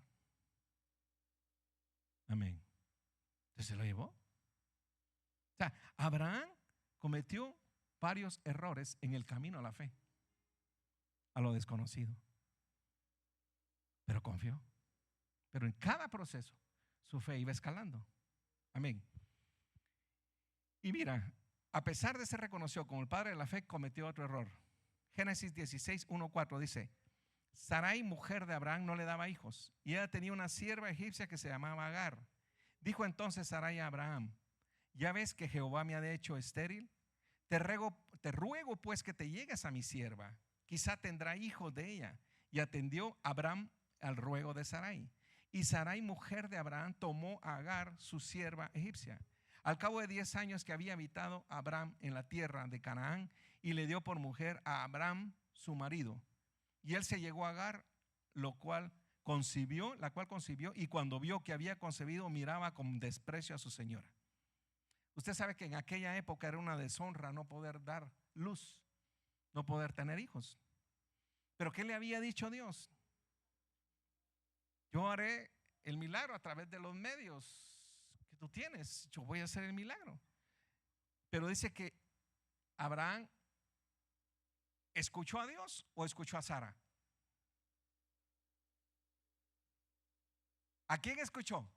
Amén. Entonces se lo llevó. O sea, Abraham cometió varios errores en el camino a la fe, a lo desconocido, pero confió. Pero en cada proceso su fe iba escalando. Amén. Y mira, a pesar de ser reconocido como el padre de la fe, cometió otro error. Génesis 16, 1, 4 dice, Sarai, mujer de Abraham, no le daba hijos, y ella tenía una sierva egipcia que se llamaba Agar. Dijo entonces Sarai a Abraham, ya ves que Jehová me ha hecho estéril. Te ruego pues que te llegues a mi sierva, quizá tendrá hijos de ella. Y atendió Abraham al ruego de Sarai. Y Sarai, mujer de Abraham, tomó a Agar, su sierva egipcia. Al cabo de 10 años que había habitado Abraham en la tierra de Canaán, y le dio por mujer a Abraham su marido. Y él se llegó a Agar, la cual concibió, y cuando vio que había concebido, miraba con desprecio a su señora. Usted sabe que en aquella época era una deshonra no poder dar luz, no poder tener hijos. Pero ¿qué le había dicho Dios? Yo haré el milagro a través de los medios que tú tienes. Yo voy a hacer el milagro. Pero dice que Abraham ¿escuchó a Dios o escuchó a Sara? ¿A quién escuchó?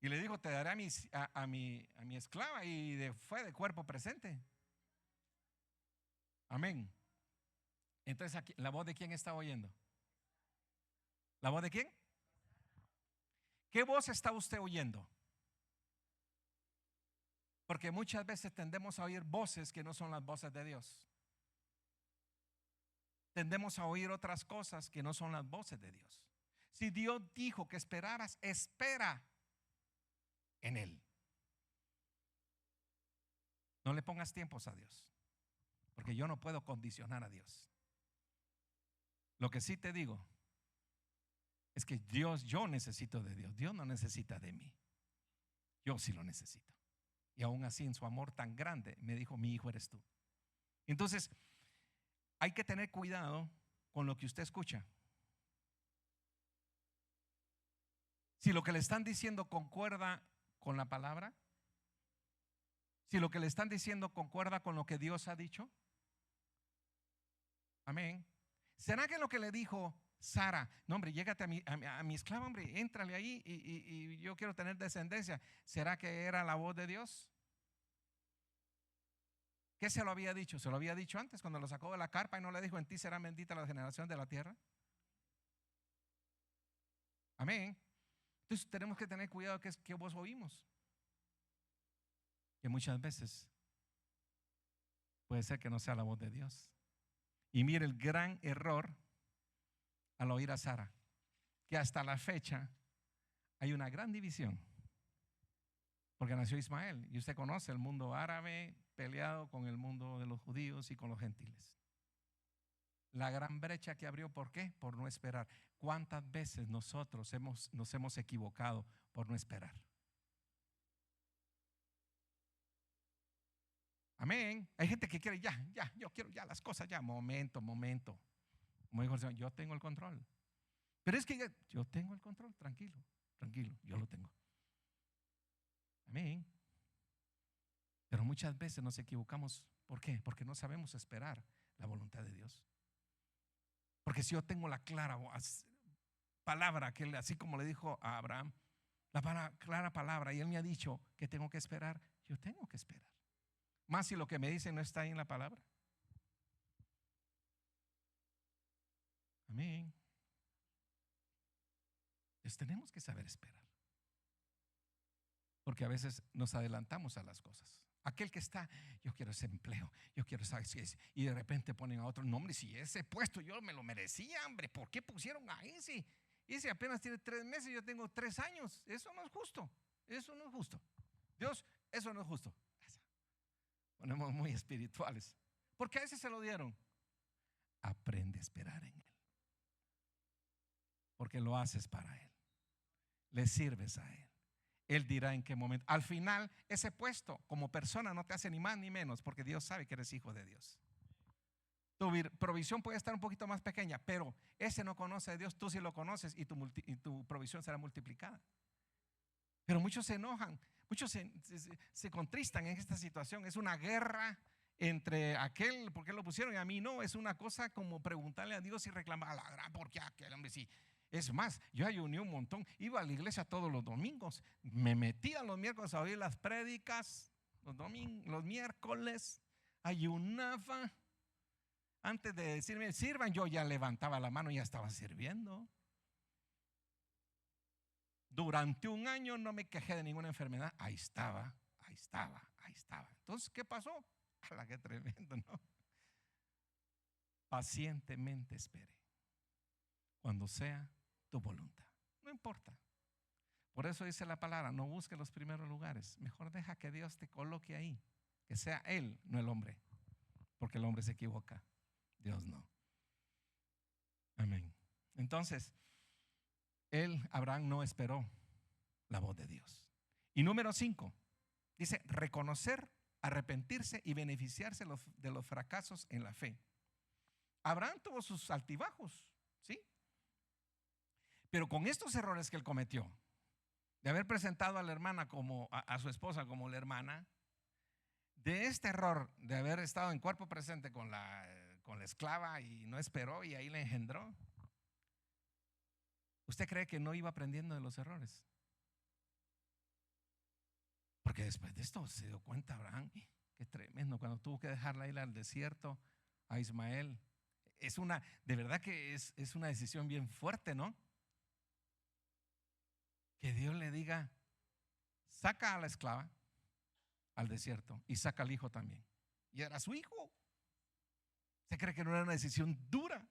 Y le dijo, te daré a mi esclava, y fue de cuerpo presente. Amén. Entonces, aquí, ¿la voz de quién está oyendo? ¿La voz de quién? ¿Qué voz está usted oyendo? Porque muchas veces tendemos a oír voces que no son las voces de Dios. Tendemos a oír otras cosas que no son las voces de Dios. Si Dios dijo que esperaras, espera en Él. No le pongas tiempos a Dios, porque yo no puedo condicionar a Dios. Lo que sí te digo es que yo necesito de Dios. Dios no necesita de mí. Yo sí lo necesito. Y aún así, en su amor tan grande, me dijo, mi hijo eres tú. Entonces, hay que tener cuidado con lo que usted escucha. Si lo que le están diciendo concuerda con la palabra, si lo que le están diciendo concuerda con lo que Dios ha dicho. Amén. ¿Será que lo que le dijo Sara, no hombre, llégate a mi esclava, hombre, éntrale ahí y yo quiero tener descendencia? ¿Será que era la voz de Dios? ¿Qué se lo había dicho? Se lo había dicho antes cuando lo sacó de la carpa y no le dijo, en ti será bendita la generación de la tierra. Amén. Entonces tenemos que tener cuidado que voz oímos. Que muchas veces puede ser que no sea la voz de Dios. Y mire el gran error al oír a Sara, que hasta la fecha hay una gran división, porque nació Ismael y usted conoce el mundo árabe peleado con el mundo de los judíos y con los gentiles. La gran brecha que abrió, ¿por qué? Por no esperar. ¿Cuántas veces nosotros nos hemos equivocado por no esperar? Amén. Hay gente que quiere yo quiero ya las cosas ya, momento. Como dijo el Señor, yo tengo el control. Pero es que yo tengo el control, tranquilo, yo lo tengo. Amén. Pero muchas veces nos equivocamos. ¿Por qué? Porque no sabemos esperar la voluntad de Dios. Porque si yo tengo la clara palabra, que así como le dijo a Abraham, clara palabra, y él me ha dicho que tengo que esperar, yo tengo que esperar. Más si lo que me dicen no está ahí en la palabra. Amén. Entonces tenemos que saber esperar. Porque a veces nos adelantamos a las cosas. Aquel que está, yo quiero ese empleo, yo quiero saber si es, y de repente ponen a otro nombre, si ese puesto yo me lo merecía, hombre, ¿por qué pusieron a ese? Ese apenas tiene 3 meses, yo tengo 3 años. Eso no es justo. Eso no es justo. Dios, eso no es justo. Ponemos muy espirituales. ¿Por qué a ese se lo dieron? Aprende a esperar en Él. Porque lo haces para Él. Le sirves a Él. Él dirá en qué momento. Al final, ese puesto como persona no te hace ni más ni menos, porque Dios sabe que eres hijo de Dios. Tu provisión puede estar un poquito más pequeña, pero ese no conoce a Dios, tú sí lo conoces y tu provisión será multiplicada. Pero muchos se enojan, muchos se contristan en esta situación. Es una guerra entre aquel, ¿por qué lo pusieron? Y a mí no. Es una cosa como preguntarle a Dios y reclamar a la gran, ¿por qué aquel hombre sí? Es más, yo ayuné un montón, iba a la iglesia todos los domingos, me metía los miércoles a oír las prédicas, los miércoles, ayunaba. Antes de decirme sirvan, yo ya levantaba la mano y ya estaba sirviendo. Durante un año no me quejé de ninguna enfermedad. Ahí estaba. Entonces, ¿qué pasó? ¡Hala, qué tremendo!, ¿no? Pacientemente espere cuando sea tu voluntad. No importa. Por eso dice la palabra, no busque los primeros lugares. Mejor deja que Dios te coloque ahí. Que sea Él, no el hombre. Porque el hombre se equivoca. Dios no. Amén. Entonces, Abraham no esperó la voz de Dios. Y número 5, dice reconocer, arrepentirse y beneficiarse de los fracasos en la fe. Abraham tuvo sus altibajos, ¿sí? Pero con estos errores que él cometió, de haber presentado a la hermana a su esposa como la hermana, de este error de haber estado en cuerpo presente con la esclava y no esperó y ahí le engendró, ¿Usted cree que no iba aprendiendo de los errores? Porque después de esto se dio cuenta Abraham, qué tremendo, cuando tuvo que dejarla ir al desierto a Ismael. De verdad que es una decisión bien fuerte, ¿no? Que Dios le diga, saca a la esclava al desierto y saca al hijo también. Y era su hijo. ¿Usted cree que no era una decisión dura?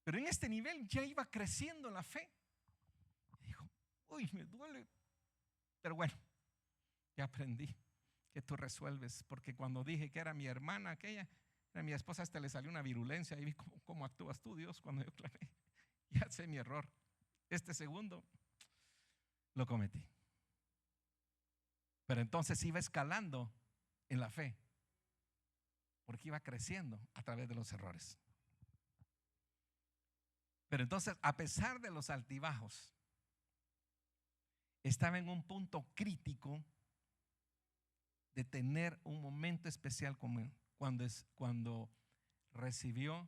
Pero en este nivel ya iba creciendo en la fe. Y dijo, uy, me duele. Pero bueno, ya aprendí que tú resuelves. Porque cuando dije que era mi hermana aquella, era mi esposa, le salió una virulencia. Y vi cómo actúas tú, Dios, cuando yo clamé. Ya sé mi error. Este segundo lo cometí. Pero entonces iba escalando en la fe, porque iba creciendo a través de los errores. Pero entonces, a pesar de los altibajos, estaba en un punto crítico de tener un momento especial como cuando recibió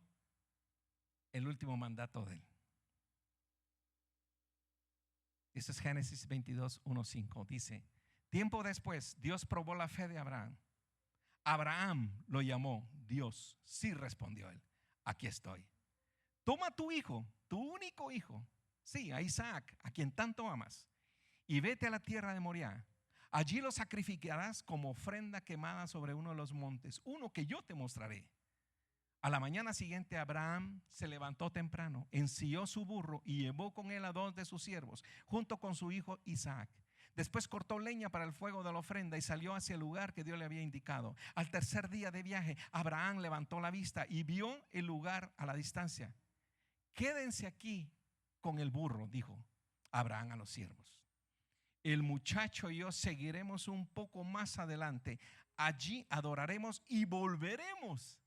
el último mandato de él. Eso es Génesis 22, 1, 5. Dice, tiempo después, Dios probó la fe de Abraham. Abraham lo llamó. Dios sí respondió él. Aquí estoy. Toma tu hijo, tu único hijo, sí, a Isaac, a quien tanto amas, y vete a la tierra de Moriah. Allí lo sacrificarás como ofrenda quemada sobre uno de los montes, uno que yo te mostraré. A la mañana siguiente Abraham se levantó temprano, ensilló su burro y llevó con él a 2 de sus siervos, junto con su hijo Isaac. Después cortó leña para el fuego de la ofrenda y salió hacia el lugar que Dios le había indicado. Al tercer día de viaje, Abraham levantó la vista y vio el lugar a la distancia. Quédense aquí con el burro, dijo Abraham a los siervos. El muchacho y yo seguiremos un poco más adelante. Allí adoraremos y volveremos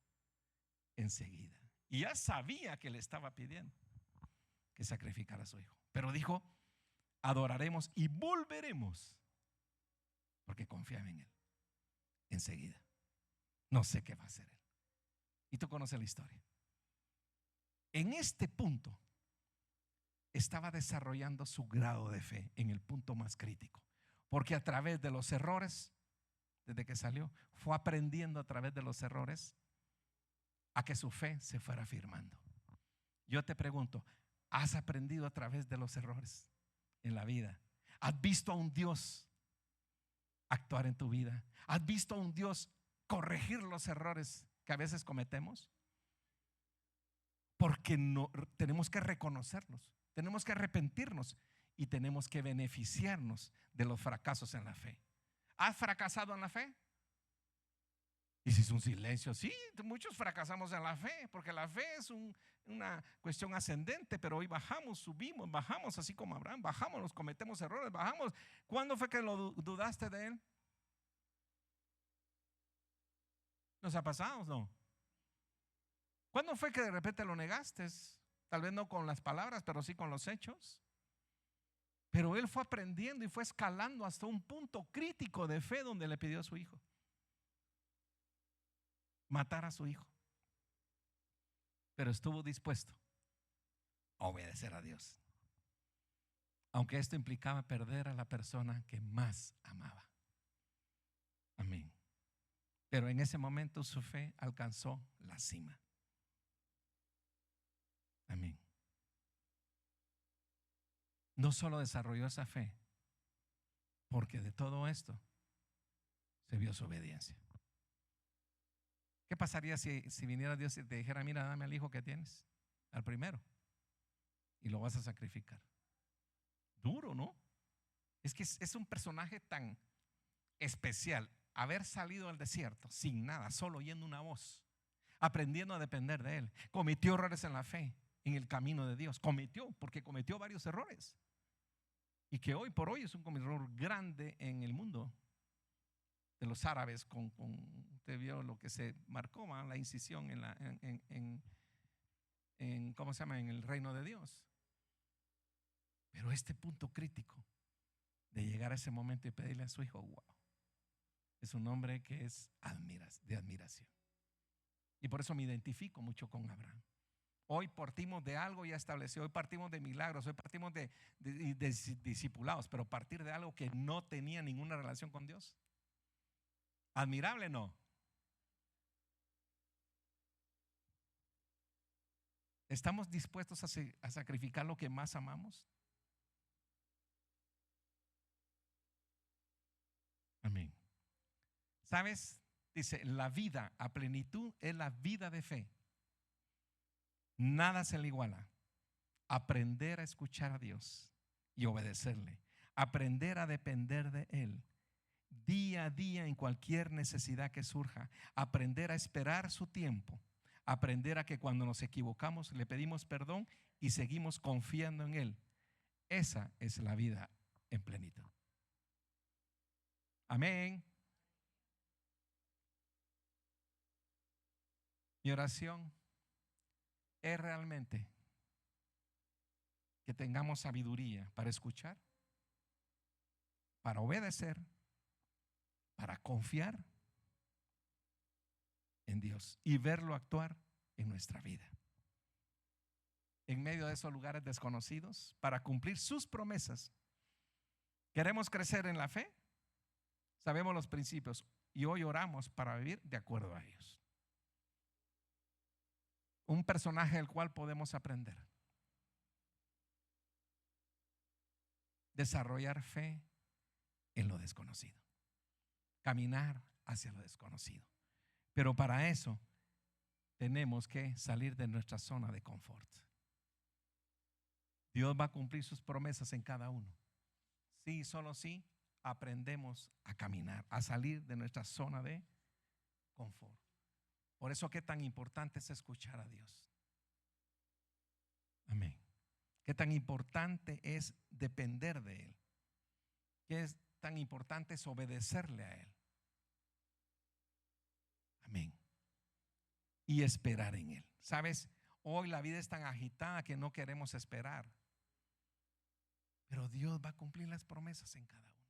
enseguida. Y ya sabía que le estaba pidiendo que sacrificara a su hijo. Pero dijo, adoraremos y volveremos, porque confiaba en él. Enseguida. No sé qué va a hacer él. Y tú conoces la historia. En este punto estaba desarrollando su grado de fe en el punto más crítico, porque a través de los errores, desde que salió, fue aprendiendo a través de los errores a que su fe se fuera afirmando. Yo te pregunto, ¿has aprendido a través de los errores en la vida? ¿Has visto a un Dios actuar en tu vida? ¿Has visto a un Dios corregir los errores que a veces cometemos? Porque no, tenemos que reconocerlos, tenemos que arrepentirnos y tenemos que beneficiarnos de los fracasos en la fe. ¿Has fracasado en la fe? Y si es un silencio, sí, muchos fracasamos en la fe, porque la fe es una cuestión ascendente, pero hoy bajamos, subimos, bajamos, así como Abraham, bajamos, nos cometemos errores, bajamos. ¿Cuándo fue que lo dudaste de él? ¿Nos ha pasado o no? ¿Cuándo fue que de repente lo negaste? Tal vez no con las palabras, pero sí con los hechos. Pero él fue aprendiendo y fue escalando hasta un punto crítico de fe donde le pidió a su hijo matar a su hijo. Pero estuvo dispuesto a obedecer a Dios, aunque esto implicaba perder a la persona que más amaba. Amén. Pero en ese momento su fe alcanzó la cima. Amén. No solo desarrolló esa fe, porque de todo esto se vio su obediencia. ¿Qué pasaría si viniera Dios y te dijera, mira, dame al hijo que tienes, al primero, y lo vas a sacrificar? Duro, ¿no? Es que es un personaje tan especial. Haber salido al desierto sin nada, solo oyendo una voz, aprendiendo a depender de él. Cometió errores en la fe, en el camino de Dios. Porque cometió varios errores. Y que hoy por hoy es un error grande en el mundo de los árabes. Usted vio lo que se marcó, ¿va? La incisión ¿cómo se llama? En el reino de Dios. Pero este punto crítico de llegar a ese momento y pedirle a su hijo, wow, es un hombre que es de admiración. Y por eso me identifico mucho con Abraham, Hoy partimos de algo ya establecido, hoy partimos de milagros, hoy partimos de discipulados, pero partir de algo que no tenía ninguna relación con Dios. Admirable, ¿no? ¿Estamos dispuestos a sacrificar lo que más amamos? Amén. ¿Sabes? Dice, la vida a plenitud es la vida de fe. Nada se le iguala. Aprender a escuchar a Dios y obedecerle. Aprender a depender de Él. Día a día en cualquier necesidad que surja. Aprender a esperar su tiempo. Aprender a que cuando nos equivocamos le pedimos perdón y seguimos confiando en Él. Esa es la vida en plenitud. Amén. Mi oración es realmente que tengamos sabiduría para escuchar, para obedecer, para confiar en Dios y verlo actuar en nuestra vida. En medio de esos lugares desconocidos, para cumplir sus promesas. ¿Queremos crecer en la fe? Sabemos los principios y hoy oramos para vivir de acuerdo a ellos. Un personaje del cual podemos aprender. Desarrollar fe en lo desconocido. Caminar hacia lo desconocido. Pero para eso tenemos que salir de nuestra zona de confort. Dios va a cumplir sus promesas en cada uno. Sí, solo sí aprendemos a caminar, a salir de nuestra zona de confort. Por eso qué tan importante es escuchar a Dios. Amén. Qué tan importante es depender de Él. Qué es tan importante es obedecerle a Él. Amén. Y esperar en Él. ¿Sabes? Hoy la vida es tan agitada que no queremos esperar. Pero Dios va a cumplir las promesas en cada uno.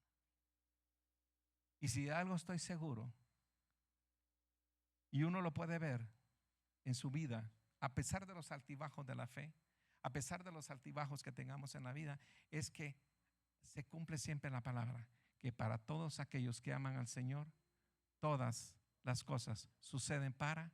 Y si de algo estoy seguro, y uno lo puede ver en su vida, a pesar de los altibajos de la fe, a pesar de los altibajos que tengamos en la vida, es que se cumple siempre la palabra, que para todos aquellos que aman al Señor, todas las cosas suceden para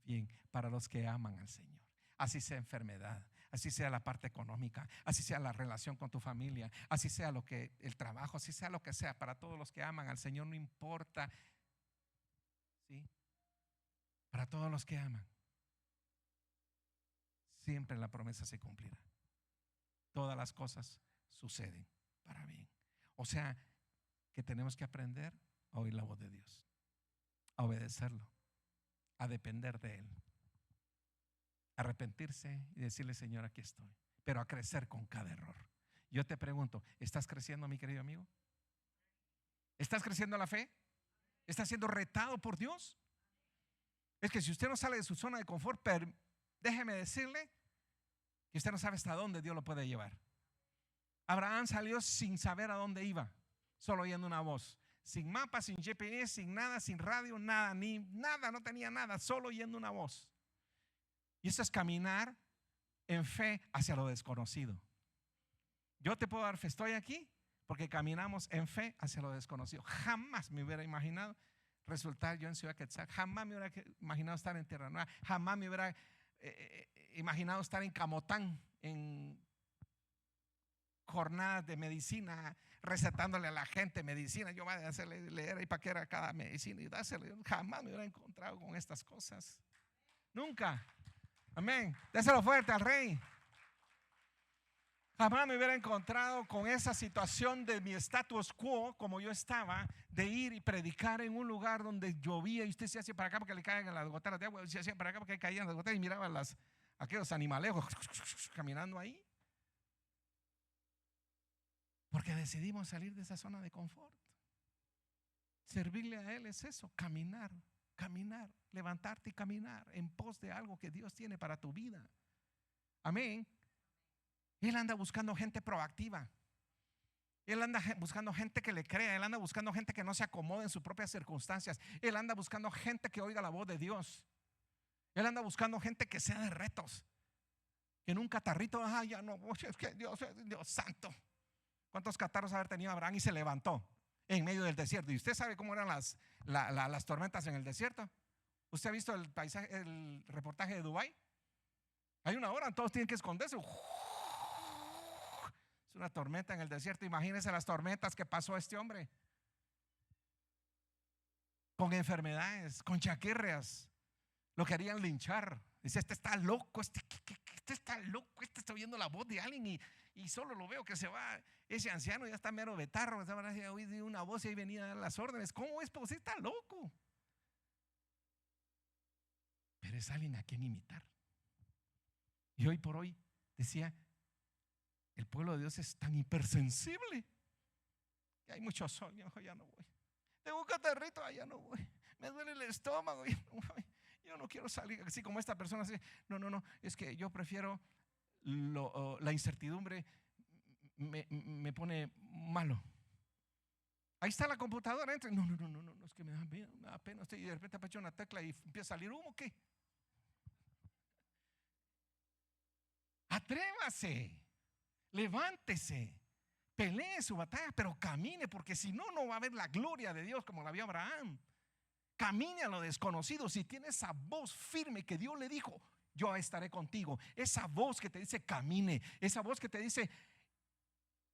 bien, para los que aman al Señor. Así sea enfermedad, así sea la parte económica, así sea la relación con tu familia, así sea el trabajo, así sea lo que sea, para todos los que aman al Señor, no importa, ¿sí? Para todos los que aman, siempre la promesa se cumplirá. Todas las cosas suceden para bien. O sea, que tenemos que aprender a oír la voz de Dios, a obedecerlo, a depender de Él, a arrepentirse y decirle, Señor, aquí estoy, pero a crecer con cada error. Yo te pregunto, ¿estás creciendo, mi querido amigo? ¿Estás creciendo en la fe? ¿Estás siendo retado por Dios? Es que si usted no sale de su zona de confort, déjeme decirle que usted no sabe hasta dónde Dios lo puede llevar. Abraham salió sin saber a dónde iba, solo oyendo una voz, sin mapa, sin GPS, sin nada, sin radio, nada, ni nada, no tenía nada, solo oyendo una voz. Y eso es caminar en fe hacia lo desconocido. Yo te puedo dar fe, estoy aquí porque caminamos en fe hacia lo desconocido. Jamás me hubiera imaginado resultar yo en Ciudad Quetzal, jamás me hubiera imaginado estar en Tierra Nueva, jamás me hubiera imaginado estar en Camotán, en jornadas de medicina, recetándole a la gente medicina. Yo voy a hacerle leer ahí para qué era cada medicina y dársele. Jamás me hubiera encontrado con estas cosas. Nunca. Amén. Déselo fuerte al Rey. Jamás me hubiera encontrado con esa situación de mi status quo, como yo estaba, de ir y predicar en un lugar donde llovía y usted se hacía para acá porque le caen las goteras de agua, se hacía para acá porque caían las goteras y miraba aquellos animalejos caminando ahí. Porque decidimos salir de esa zona de confort. Servirle a Él es eso, caminar, levantarte y caminar en pos de algo que Dios tiene para tu vida. Amén. Él anda buscando gente proactiva. Él anda buscando gente que le crea. Él anda buscando gente que no se acomode en sus propias circunstancias. Él anda buscando gente que oiga la voz de Dios. Él anda buscando gente que sea de retos. Que en un catarrito, ya no voy, es que Dios santo. ¿Cuántos catarros haber tenido Abraham y se levantó en medio del desierto? ¿Y usted sabe cómo eran las tormentas en el desierto? ¿Usted ha visto el paisaje, el reportaje de Dubái? Hay una hora, todos tienen que esconderse. Es una tormenta en el desierto. Imagínense las tormentas que pasó este hombre. Con enfermedades, con chaquirrias. Lo querían linchar. Dice, este está loco, este está loco, este está oyendo la voz de alguien y solo lo veo que se va. Ese anciano ya está mero betarro. Oí una voz y ahí venía a dar las órdenes. ¿Cómo es? Pues está loco. Pero es alguien a quien imitar. Y hoy por hoy, decía, el pueblo de Dios es tan hipersensible que hay mucho sol. Ya no voy. Tengo un catarrito, ya no voy. Me duele el estómago, ya no voy. Yo no quiero salir. Así como esta persona dice, no, es que yo prefiero la incertidumbre, me pone malo. Ahí está la computadora, entra. No, es que me da pena. Y de repente apacha una tecla y empieza a salir humo. ¿Qué? Atrévase, levántese, pelee su batalla, pero camine, porque si no, no va a haber la gloria de Dios como la vio Abraham. Camine a lo desconocido. Si tiene esa voz firme que Dios le dijo, yo estaré contigo. Esa voz que te dice camine, esa voz que te dice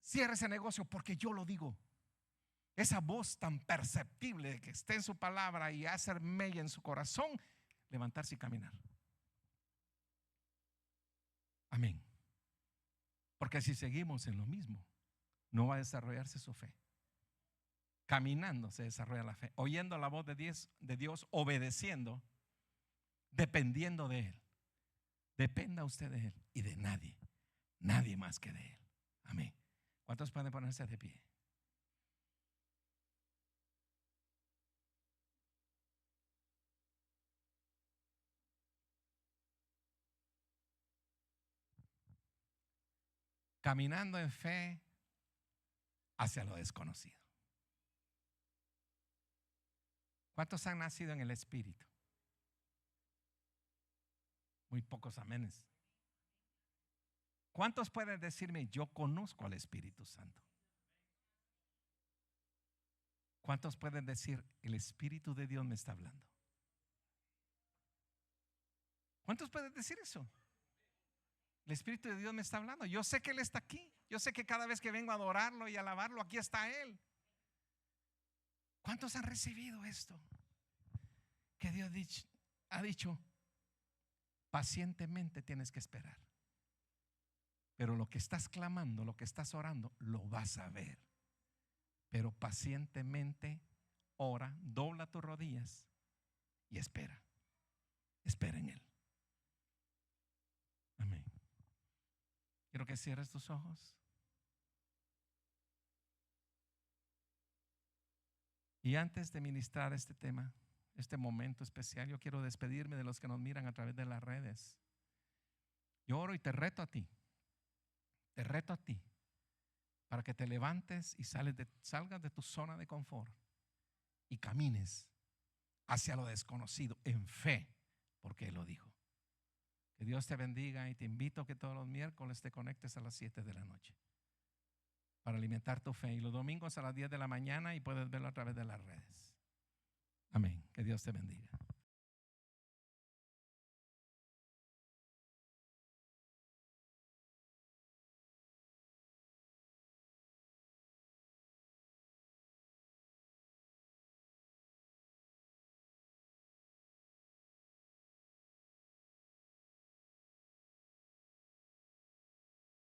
cierre ese negocio porque yo lo digo. Esa voz tan perceptible de que esté en su palabra y hacer mella en su corazón, levantarse y caminar. Amén. Porque si seguimos en lo mismo, no va a desarrollarse su fe. Caminando se desarrolla la fe, oyendo la voz de Dios, obedeciendo, dependiendo de Él. Dependa usted de Él y de nadie más que de Él. Amén. ¿Cuántos pueden ponerse de pie? Caminando en fe hacia lo desconocido. ¿Cuántos han nacido en el Espíritu? Muy pocos amenes. ¿Cuántos pueden decirme, yo conozco al Espíritu Santo? ¿Cuántos pueden decir, el Espíritu de Dios me está hablando? ¿Cuántos pueden decir eso? El Espíritu de Dios me está hablando. Yo sé que Él está aquí. Yo sé que cada vez que vengo a adorarlo y alabarlo, aquí está Él. ¿Cuántos han recibido esto? Que Dios ha dicho, pacientemente tienes que esperar. Pero lo que estás clamando, lo que estás orando, lo vas a ver. Pero pacientemente ora, dobla tus rodillas y espera. Espera en Él. Amén. Quiero que cierres tus ojos. Y antes de ministrar este tema, este momento especial, yo quiero despedirme de los que nos miran a través de las redes. Yo oro y te reto a ti. Te reto a ti para que te levantes y salgas de tu zona de confort y camines hacia lo desconocido en fe, porque Él lo dijo. Que Dios te bendiga y te invito a que todos los miércoles te conectes a las 7 de la noche para alimentar tu fe, y los domingos a las 10 de la mañana, y puedes verlo a través de las redes. Amén. Que Dios te bendiga.